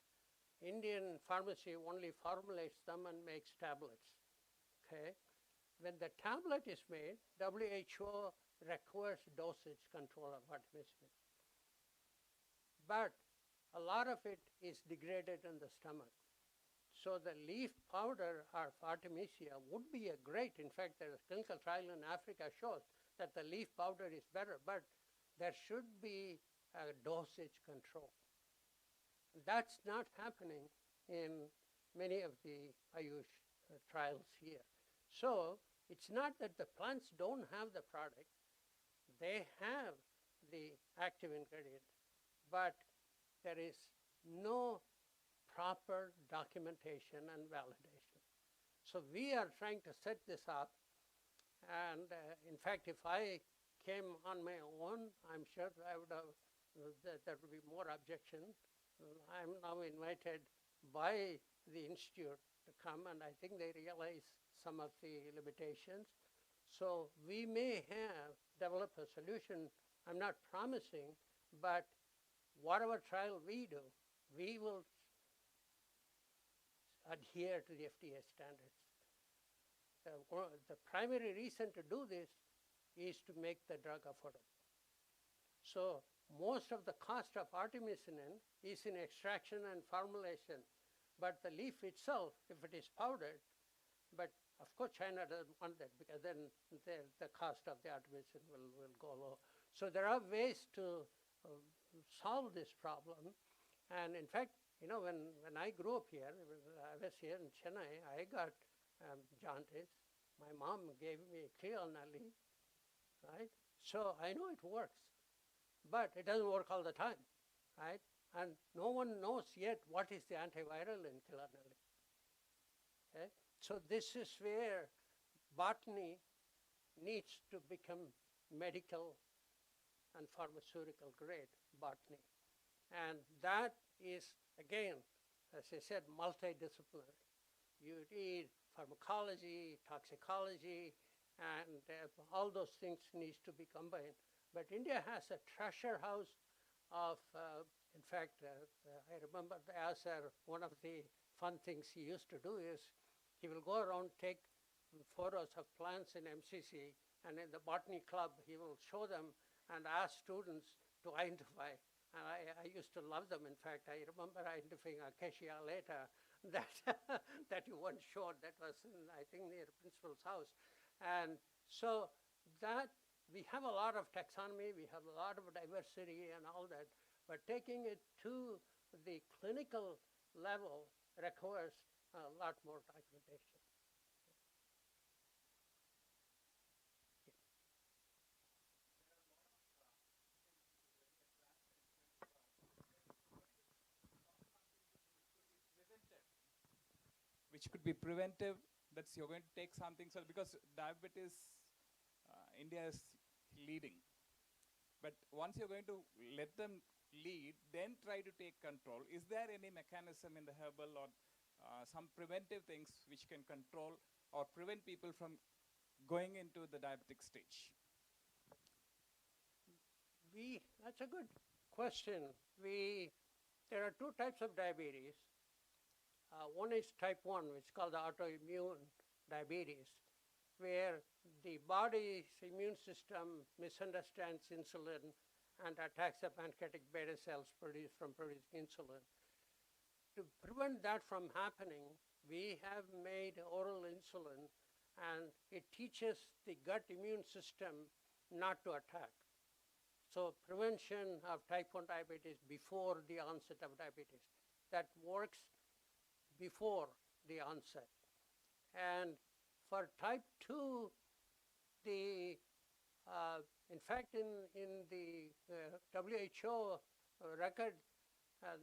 Indian pharmacy only formulates them and makes tablets. Okay? When the tablet is made, WHO requires dosage control of artemisinin. But a lot of it is degraded in the stomach. So the leaf powder of Artemisia would be a great, in fact, the clinical trial in Africa shows that the leaf powder is better, but there should be a dosage control. That's not happening in many of the Ayush trials here. So it's not that the plants don't have the product. They have the active ingredient, but there is no proper documentation and validation. So we are trying to set this up. And in fact, if I came on my own, I'm sure I would have, there would be more objection. I'm now invited by the institute to come, and I think they realize some of the limitations. So we may have developed a solution. I'm not promising, but whatever trial we do, we will adhere to the FDA standards. The primary reason to do this is to make the drug affordable. So most of the cost of artemisinin is in extraction and formulation, but the leaf itself, if it is powdered, but of course China doesn't want that because then the cost of the artemisinin will go low. So there are ways to solve this problem. And in fact, when I grew up here, I was here in Chennai, I got jaundice. My mom gave me Cleonally, right? So I know it works, but it doesn't work all the time, right? And no one knows yet what is the antiviral in Cleonally. Okay? So this is where botany needs to become medical and pharmaceutical grade botany. And that is, again, as I said, multidisciplinary. You need pharmacology, toxicology, and all those things needs to be combined. But India has a treasure house of, in fact, I remember Asar, one of the fun things he used to do is he will go around, take photos of plants in MCC, and in the botany club, he will show them and ask students to identify. And I used to love them. In fact, I remember identifying acacia later that that you once showed. That was, I think, near principal's house. And so that we have a lot of taxonomy, we have a lot of diversity and all that, but taking it to the clinical level requires a lot more documentation. Which could be preventive. That's you're going to take something. So because diabetes, India is leading. But once you're going to let them lead, then try to take control. Is there any mechanism in the herbal or some preventive things which can control or prevent people from going into the diabetic stage? That's a good question. There are two types of diabetes. One is type 1, which is called the autoimmune diabetes, where the body's immune system misunderstands insulin and attacks the pancreatic beta cells from producing insulin. To prevent that from happening, we have made oral insulin, and it teaches the gut immune system not to attack. So prevention of type 1 diabetes before the onset of diabetes, that works before the onset. And for type 2, in fact, in the WHO record,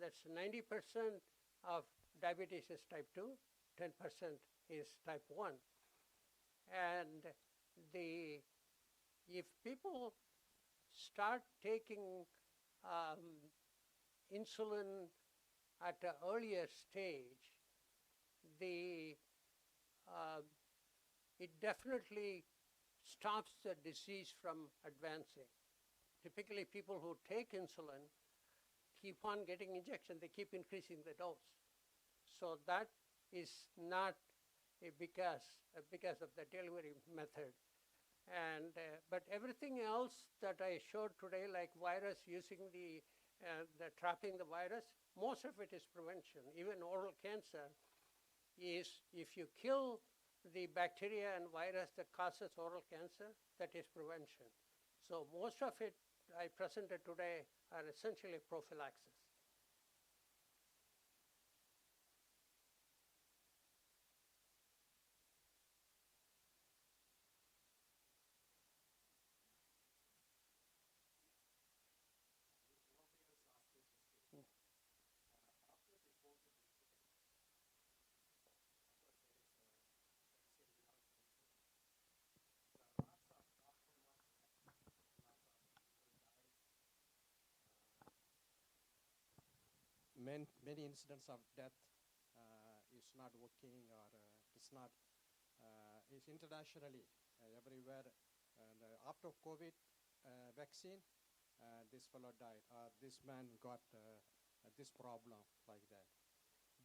that's 90% of diabetes is type 2, 10% is type 1. And if people start taking insulin at an earlier stage, it definitely stops the disease from advancing. Typically, people who take insulin keep on getting injections. They keep increasing the dose. So that is not because of the delivery method. And but everything else that I showed today, like virus, using the trapping the virus, most of it is prevention. Even oral cancer is, if you kill the bacteria and virus that causes oral cancer, that is prevention. So most of it I presented today are essentially prophylaxis. Many incidents of death is not working, or it's not, is internationally everywhere. And after COVID vaccine, this fellow died. This man got this problem like that.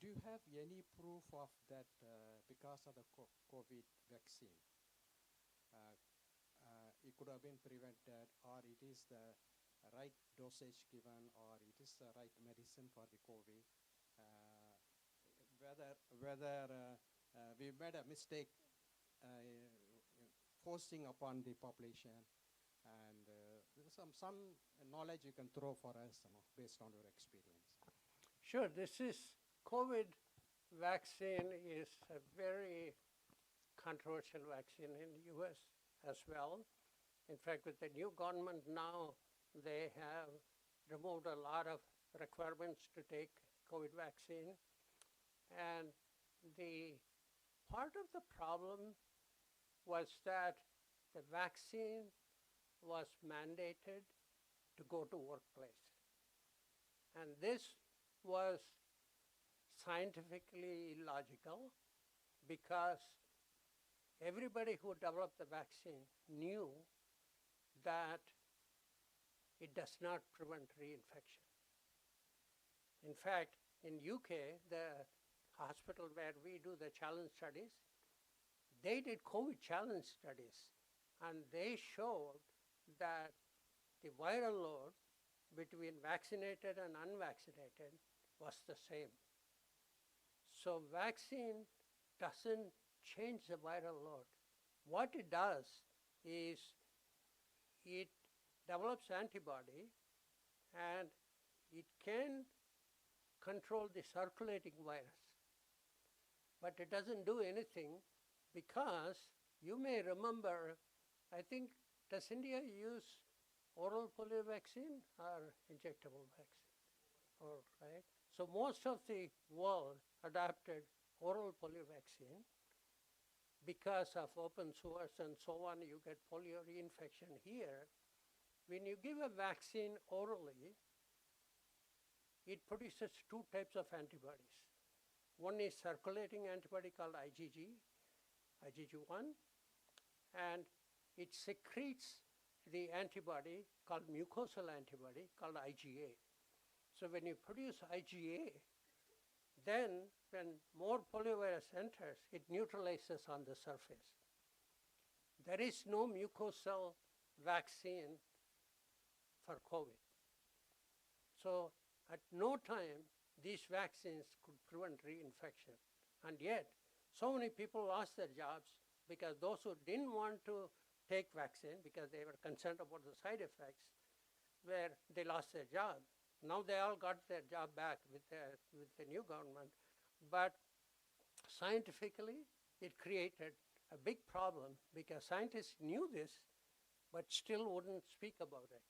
Do you have any proof of that because of the COVID vaccine? It could have been prevented, or it is the right dosage given, or it is the right medicine for the COVID. Whether we made a mistake forcing upon the population, and some knowledge you can throw for us, based on your experience. Sure, this is COVID vaccine is a very controversial vaccine in the US as well. In fact, with the new government now, they have removed a lot of requirements to take COVID vaccine. And the part of the problem was that the vaccine was mandated to go to workplace. And this was scientifically illogical because everybody who developed the vaccine knew that it does not prevent reinfection. In fact, in UK, the hospital where we do the challenge studies, they did COVID challenge studies, and they showed that the viral load between vaccinated and unvaccinated was the same. So vaccine doesn't change the viral load. What it does is it develops antibody, and it can control the circulating virus. But it doesn't do anything because you may remember, I think, does India use oral polio vaccine or injectable vaccine? Or, right? So most of the world adopted oral polio vaccine. Because of open source and so on, you get polio reinfection here. When you give a vaccine orally, it produces two types of antibodies. One is circulating antibody called IgG1, and it secretes the antibody called mucosal antibody called IgA. So when you produce IgA, then when more poliovirus enters, it neutralizes on the surface. There is no mucosal vaccine for COVID. So at no time these vaccines could prevent reinfection. And yet, so many people lost their jobs because those who didn't want to take vaccine because they were concerned about the side effects, where they lost their job. Now they all got their job back with the new government. But scientifically, it created a big problem because scientists knew this, but still wouldn't speak about it.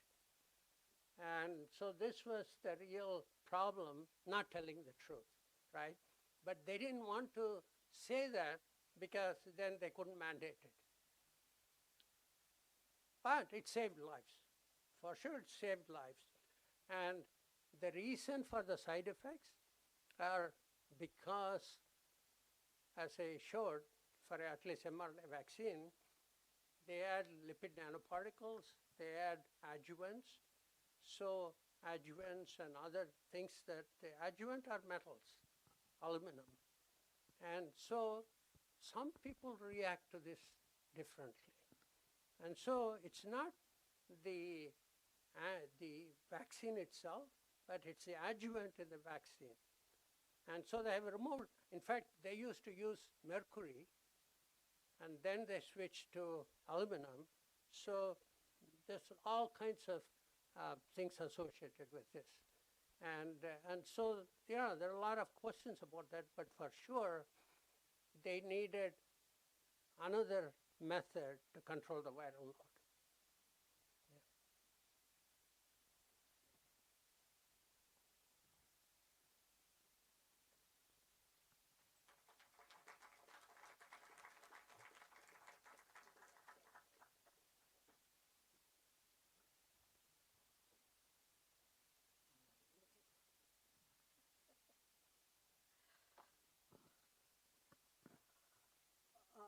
And so this was the real problem, not telling the truth, right? But they didn't want to say that because then they couldn't mandate it. But it saved lives. For sure, it saved lives. And the reason for the side effects are because, as I showed, for at least mRNA vaccine, they add lipid nanoparticles, they add adjuvants. So adjuvants and other things that the adjuvant are metals, aluminum. And so some people react to this differently. And so it's not the vaccine itself, but it's the adjuvant in the vaccine. And so they have removed, in fact, they used to use mercury, and then they switched to aluminum. So there's all kinds of things associated with this. And so, yeah, there are a lot of questions about that, but for sure, they needed another method to control the viral load.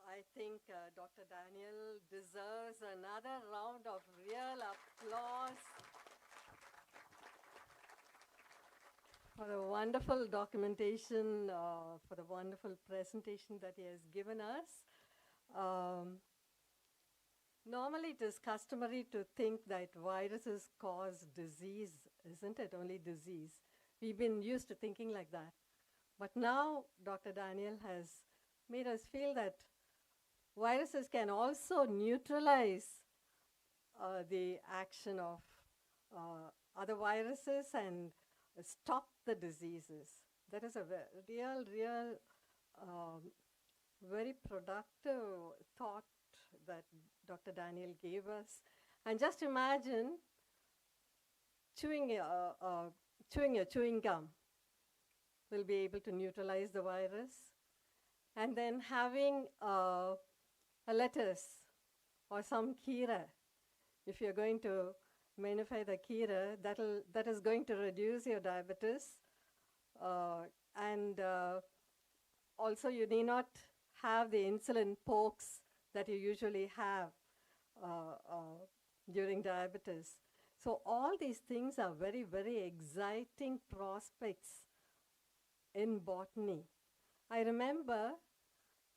I think Dr. Daniell deserves another round of real applause for the wonderful documentation, for the wonderful presentation that he has given us. Normally, it is customary to think that viruses cause disease, isn't it? Only disease. We've been used to thinking like that. But now, Dr. Daniell has made us feel that viruses can also neutralize the action of other viruses and stop the diseases. That is a real, very productive thought that Dr. Daniell gave us. And just imagine chewing a chewing gum will be able to neutralize the virus. And then having a lettuce or some kheera, if you're going to manufacture the kheera, that is going to reduce your diabetes. And also you need not have the insulin pokes that you usually have during diabetes. So all these things are very, very exciting prospects in botany. I remember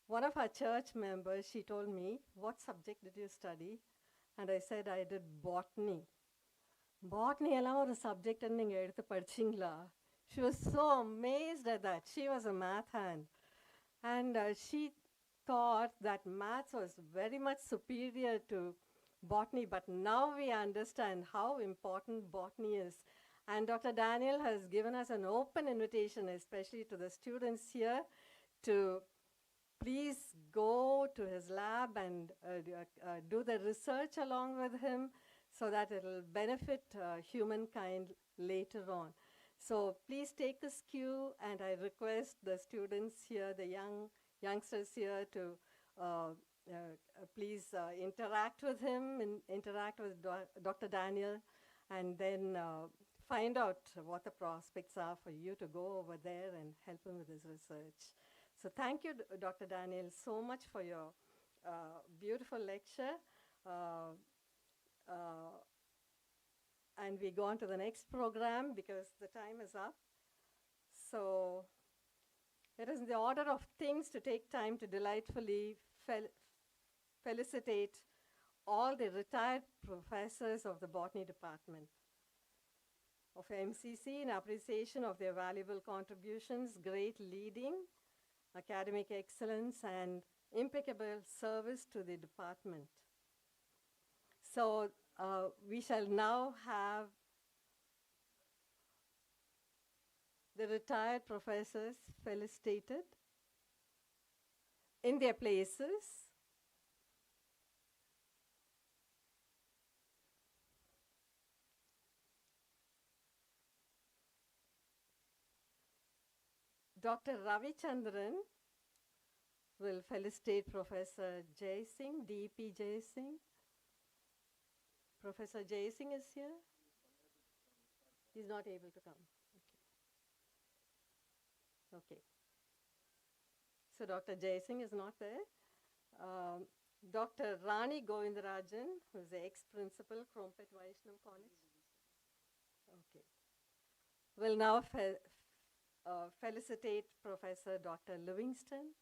one of our church members, she told me, "What subject did you study?" And I said, "I did botany." Botany எல்லாம் ஒரு subject நீங்க எடுத்து படிச்சீங்களா? She was so amazed at that. She was a math hand. And she thought that maths was very much superior to botany. But now we understand how important botany is. And Dr. Daniell has given us an open invitation, especially to the students here, to please go to his lab and do the research along with him so that it will benefit humankind later on. So please take this cue, and I request the students here, the youngsters here, to please interact with him and interact with Dr. Daniell, and then find out what the prospects are for you to go over there and help him with his research. So thank you, Dr. Daniell, so much for your beautiful lecture. And we go on to the next program because the time is up. So it is in the order of things to take time to delightfully felicitate all the retired professors of the botany department of MCC in appreciation of their valuable contributions, great leading, academic excellence, and impeccable service to the department. So we shall now have the retired professors felicitated in their places. Dr. Ravi Chandran will felicitate Professor Jay Singh, D.P. Jay Singh. Professor Jay Singh is here? He's not able to come. Okay. So Dr. Jay Singh is not there. Dr. Rani Govindarajan, who is the ex-principal, Krompet Vaishnav College. Okay. Will now felicitate Professor Dr. Livingston.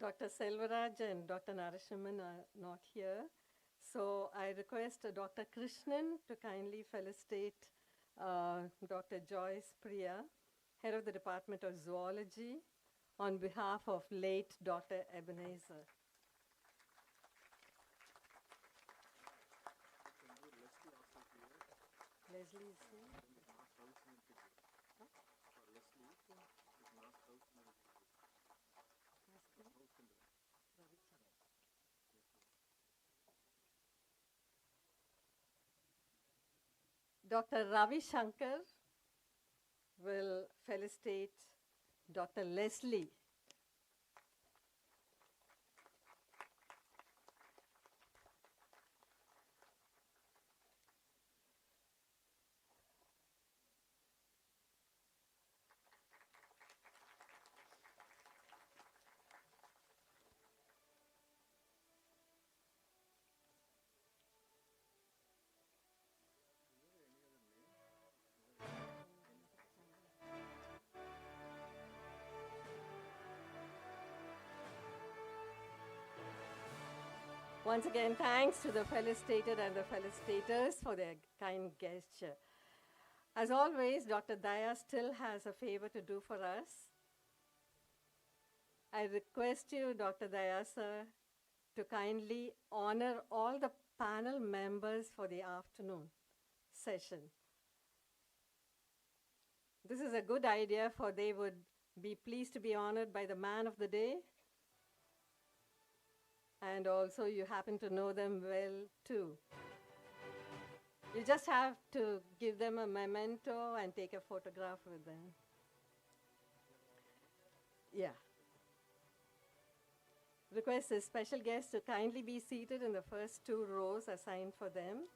Dr. Selvaraj and Dr. Narasimhan are not here. So I request Dr. Krishnan to kindly felicitate Dr. Joyce Priya, head of the Department of Zoology, on behalf of late Dr. Ebenezer. Leslie is here. Dr. Ravi Shankar will felicitate Dr. Leslie. Once again, thanks to the felicitated and the felicitators for their kind gesture. As always, Dr. Daya still has a favor to do for us. I request you, Dr. Daya sir, to kindly honor all the panel members for the afternoon session. This is a good idea, for they would be pleased to be honored by the man of the day. And also you happen to know them well too. You just have to give them a memento and take a photograph with them. Yeah. Request the special guests to kindly be seated in the first 2 rows assigned for them.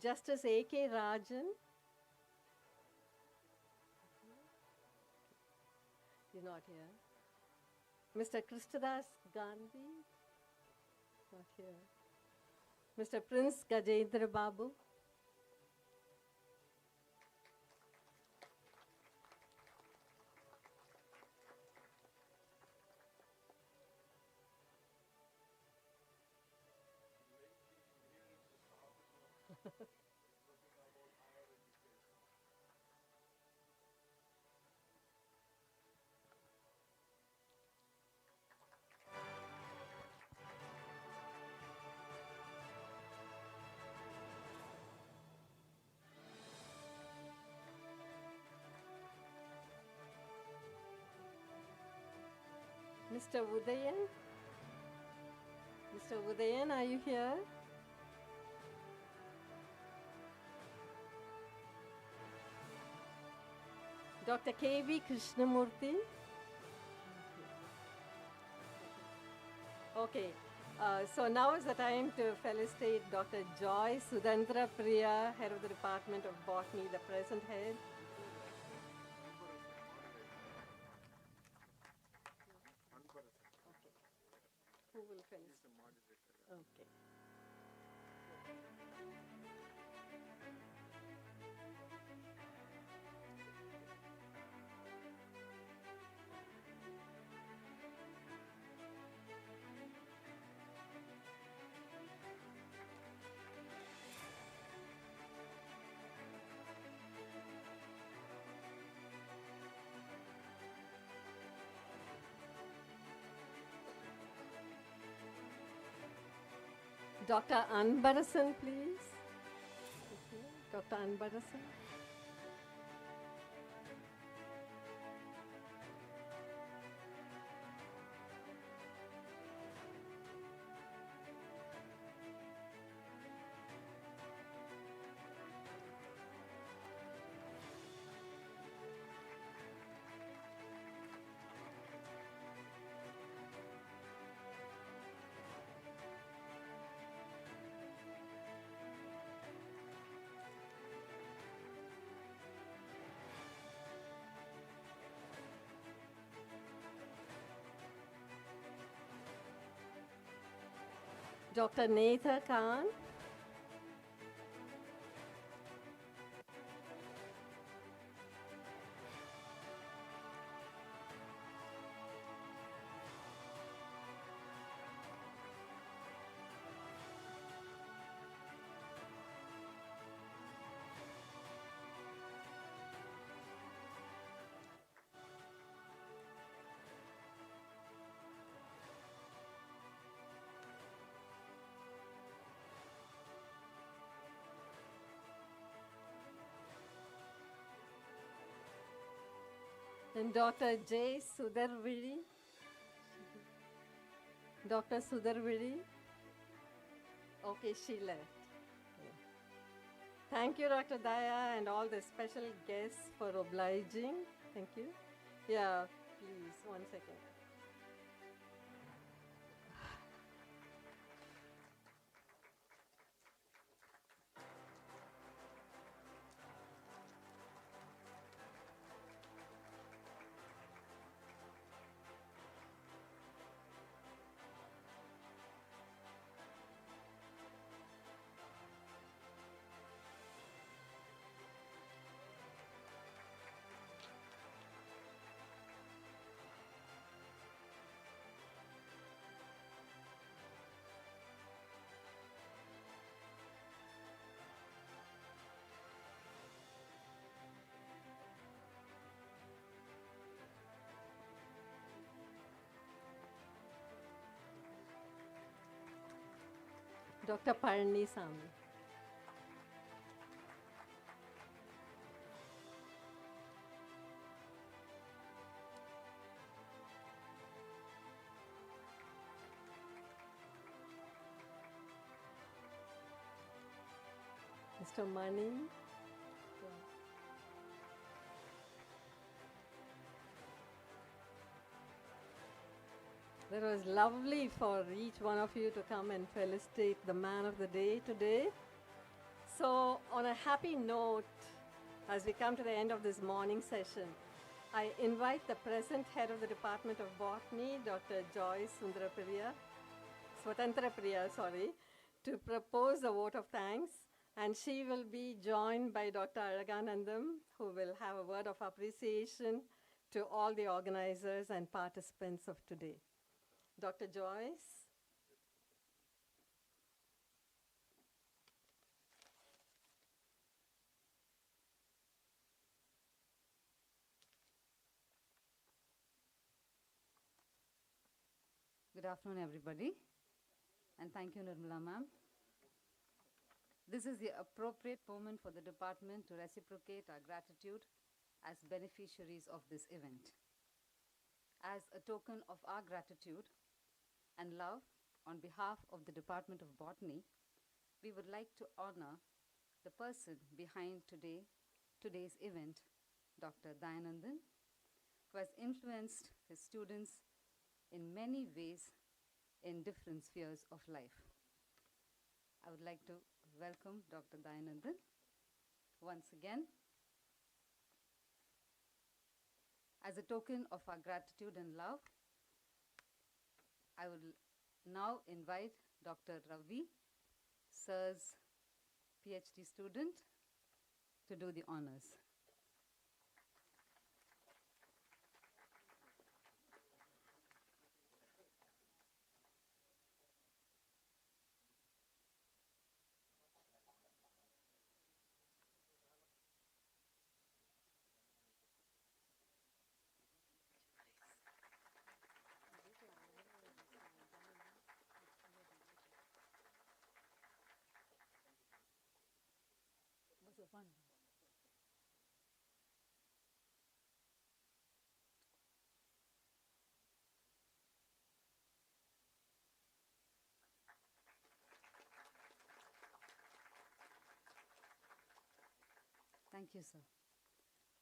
Justice A.K. Rajan. You're not here. Mr. Krishnadas Gandhi. Not here. Mr. Prince Gajendra Babu. Mr. Udayan? Mr. Udayan, are you here? Dr. K.V. Krishnamurthy? Okay, so now is the time to felicitate Dr. Joy Sudandra Priya, head of the Department of Botany, the present head. Who will felicitate? Okay. Dr. Anbarasan, please. Okay. Dr. Anbarasan. Dr. Netha Khan. And Dr. J. Sudarvidi. Dr. Sudarvidi. Okay, she left. Yeah. Thank you, Dr. Daya, and all the special guests for obliging. Thank you. Yeah, please, 1 second. Dr. Parnisamy. Mr. Mani. That was lovely for each one of you to come and felicitate the man of the day today. So, on a happy note, as we come to the end of this morning session, I invite the present head of the Department of Botany, Dr. Joyce Swatantrapriya, to propose a vote of thanks. And she will be joined by Dr. Alaganandam, who will have a word of appreciation to all the organizers and participants of today. Dr. Joyce. Good afternoon, everybody, and thank you, Nirmala ma'am. This is the appropriate moment for the department to reciprocate our gratitude as beneficiaries of this event. As a token of our gratitude and love on behalf of the Department of Botany, we would like to honor the person behind today's event, Dr. Dayanandan, who has influenced his students in many ways in different spheres of life. I would like to welcome Dr. Dayanandan once again. As a token of our gratitude and love, I would now invite Dr. Ravi, Sir's PhD student, to do the honors. Thank you, sir.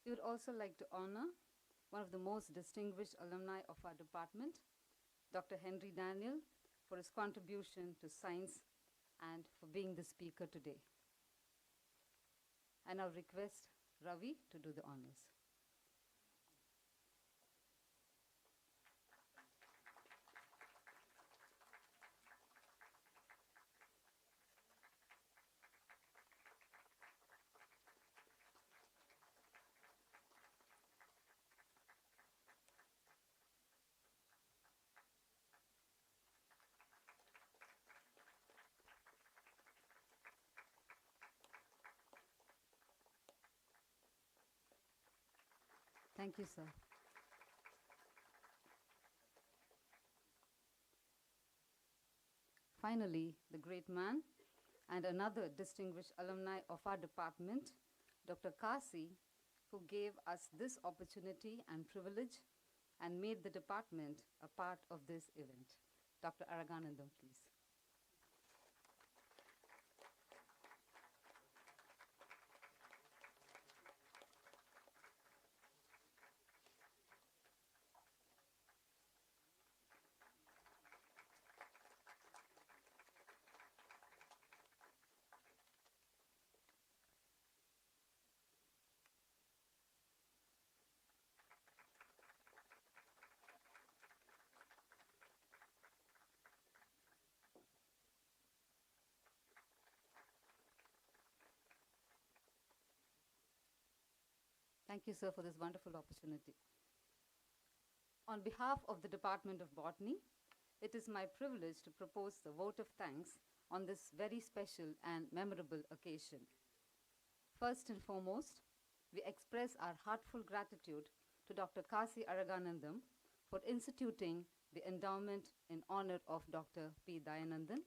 We would also like to honor one of the most distinguished alumni of our department, Dr. Henry Daniell, for his contribution to science and for being the speaker today. I now request Ravi to do the honors. Thank you, sir. Finally, the great man and another distinguished alumni of our department, Dr. Kasi, who gave us this opportunity and privilege and made the department a part of this event. Dr. Araganandam, please. Thank you, sir, for this wonderful opportunity. On behalf of the Department of Botany, it is my privilege to propose the vote of thanks on this very special and memorable occasion. First and foremost, we express our heartfelt gratitude to Dr. Kasi Araganandam for instituting the endowment in honor of Dr. P. Dayanandan,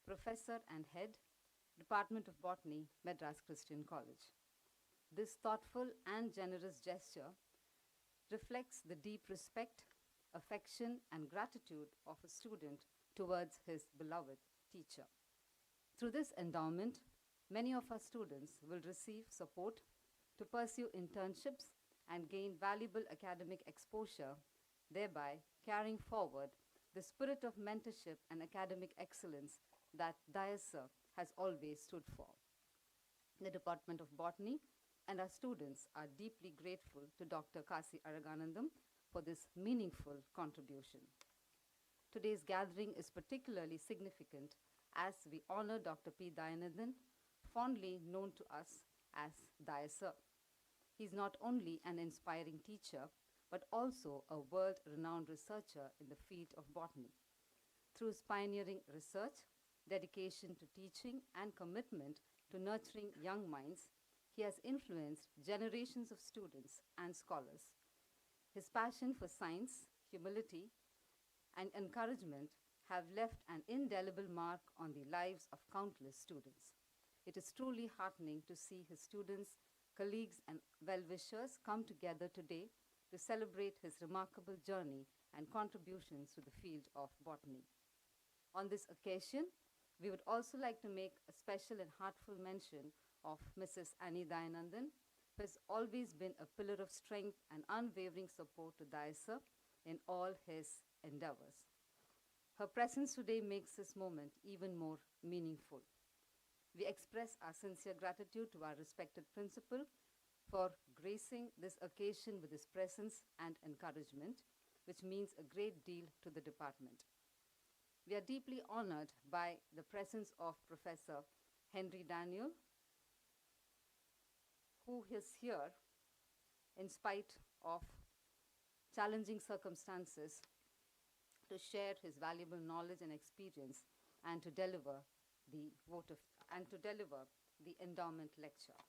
Professor and Head, Department of Botany, Madras Christian College. This thoughtful and generous gesture reflects the deep respect, affection, and gratitude of a student towards his beloved teacher. Through this endowment, many of our students will receive support to pursue internships and gain valuable academic exposure, thereby carrying forward the spirit of mentorship and academic excellence that DIASA has always stood for. The Department of Botany and our students are deeply grateful to Dr. Kasi Araganandam for this meaningful contribution. Today's gathering is particularly significant as we honor Dr. P. Dayanandan, fondly known to us as Daya. He's not only an inspiring teacher, but also a world-renowned researcher in the field of botany. Through his pioneering research, dedication to teaching, and commitment to nurturing young minds, he has influenced generations of students and scholars. His passion for science, humility, and encouragement have left an indelible mark on the lives of countless students. It is truly heartening to see his students, colleagues, and well-wishers come together today to celebrate his remarkable journey and contributions to the field of botany. On this occasion, we would also like to make a special and heartfelt mention of Mrs. Annie Dayanandan, who has always been a pillar of strength and unwavering support to DIASA in all his endeavors. Her presence today makes this moment even more meaningful. We express our sincere gratitude to our respected principal for gracing this occasion with his presence and encouragement, which means a great deal to the department. We are deeply honored by the presence of Professor Henry Daniell, who is here in spite of challenging circumstances to share his valuable knowledge and experience and to deliver the Endowment Lecture.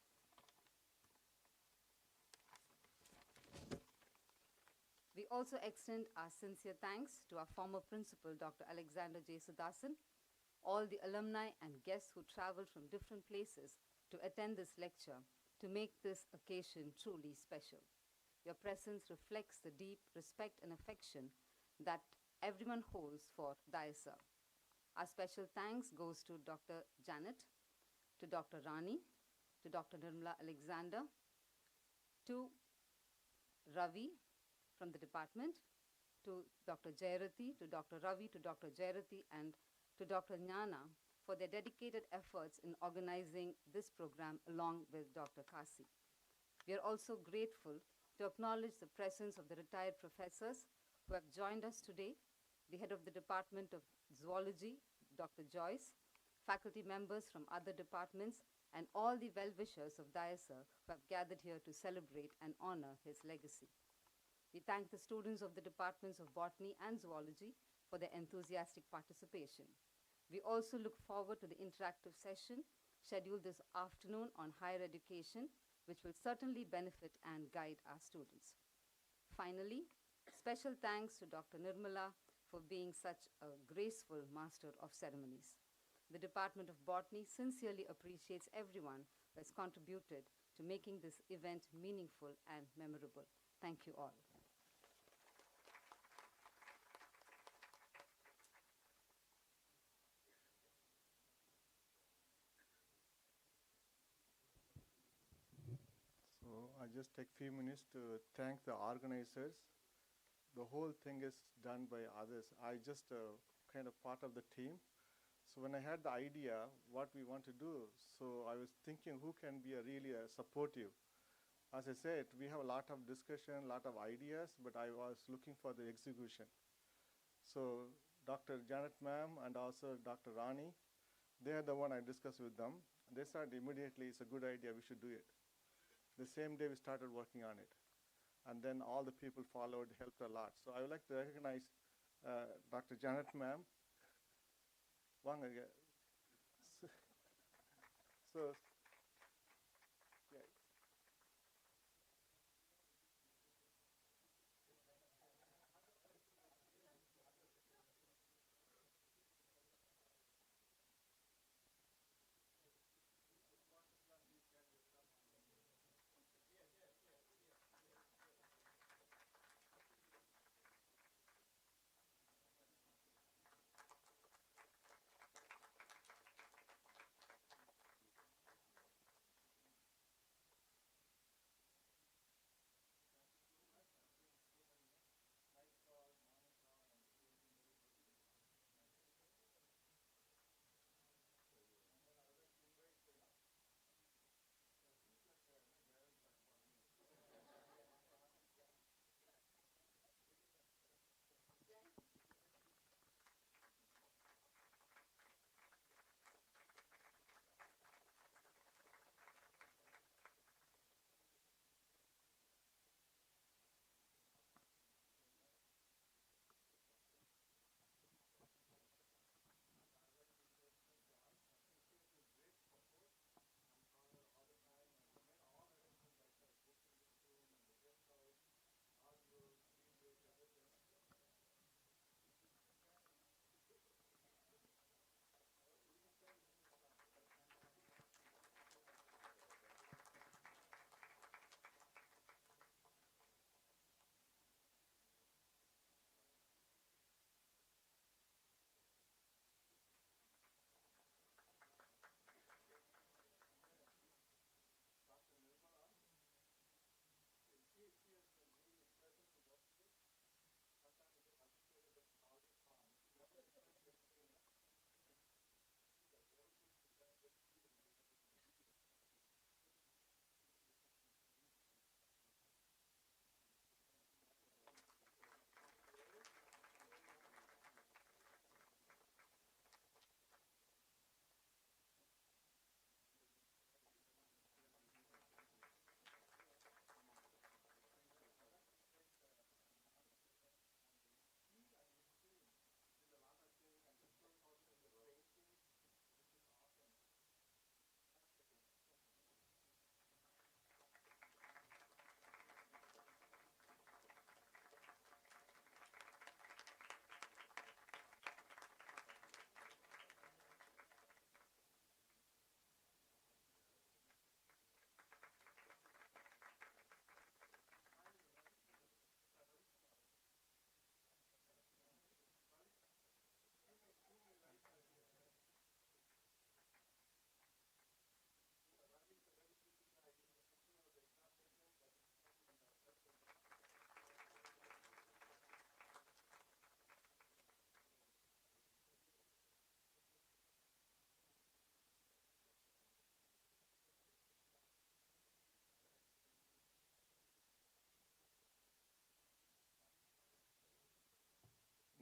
We also extend our sincere thanks to our former principal, Dr. Alexander J. Sudasan, all the alumni and guests who traveled from different places to attend this lecture to make this occasion truly special. Your presence reflects the deep respect and affection that everyone holds for DIASA. Our special thanks goes to Dr. Janet, to Dr. Rani, to Dr. Nirmala Alexander, to Ravi from the department, to Dr. Jayarati, to Dr. Ravi, to Dr. Jayarati, and to Dr. Jnana for their dedicated efforts in organizing this program along with Dr. Kasi. We are also grateful to acknowledge the presence of the retired professors who have joined us today, the head of the Department of Zoology, Dr. Joyce, faculty members from other departments, and all the well-wishers of DIASA who have gathered here to celebrate and honor his legacy. We thank the students of the Departments of Botany and Zoology for their enthusiastic participation. We also look forward to the interactive session scheduled this afternoon on higher education, which will certainly benefit and guide our students. Finally, special thanks to Dr. Nirmala for being such a graceful master of ceremonies. The Department of Botany sincerely appreciates everyone who has contributed to making this event meaningful and memorable. Thank you all. So I just take a few minutes to thank the organizers. The whole thing is done by others. I just kind of part of the team. So when I had the idea what we want to do, so I was thinking who can be really supportive. As I said, we have a lot of discussion, a lot of ideas, but I was looking for the execution. So Dr. Janet ma'am and also Dr. Rani, they are the one I discussed with them. They said immediately it's a good idea, we should do it. The same day we started working on it. And then all the people followed, helped a lot. So I would like to recognize Dr. Janet ma'am. So, yeah.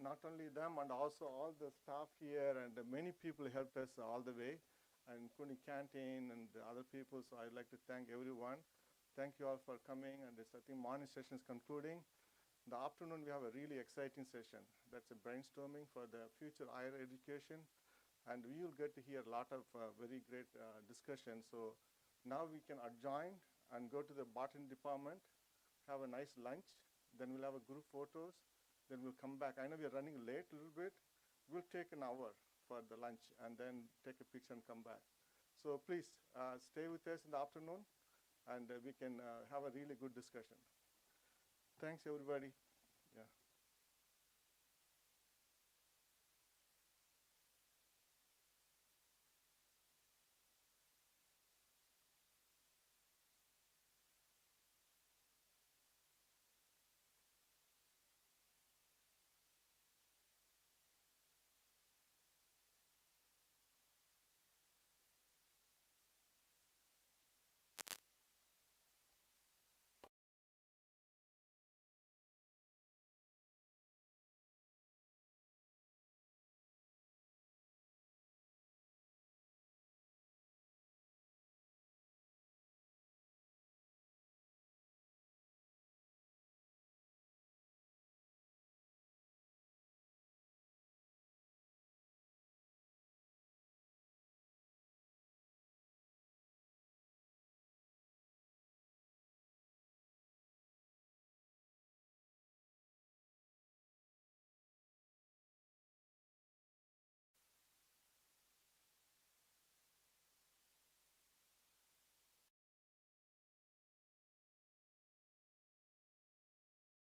Not only them, and also all the staff here, and many people helped us all the way, and including Canteen and the other people. So I'd like to thank everyone. Thank you all for coming. And this, I think, morning session is concluding. In the afternoon, we have a really exciting session. That's a brainstorming for the future higher education. And we will get to hear a lot of very great discussions. So now we can adjourn and go to the botany department, have a nice lunch. Then we'll have a group photos. Then we'll come back. I know we're running late a little bit. We'll take an hour. for the lunch and then take a picture and come back. So please stay with us in the afternoon, and we can have a really good discussion. Thanks, everybody.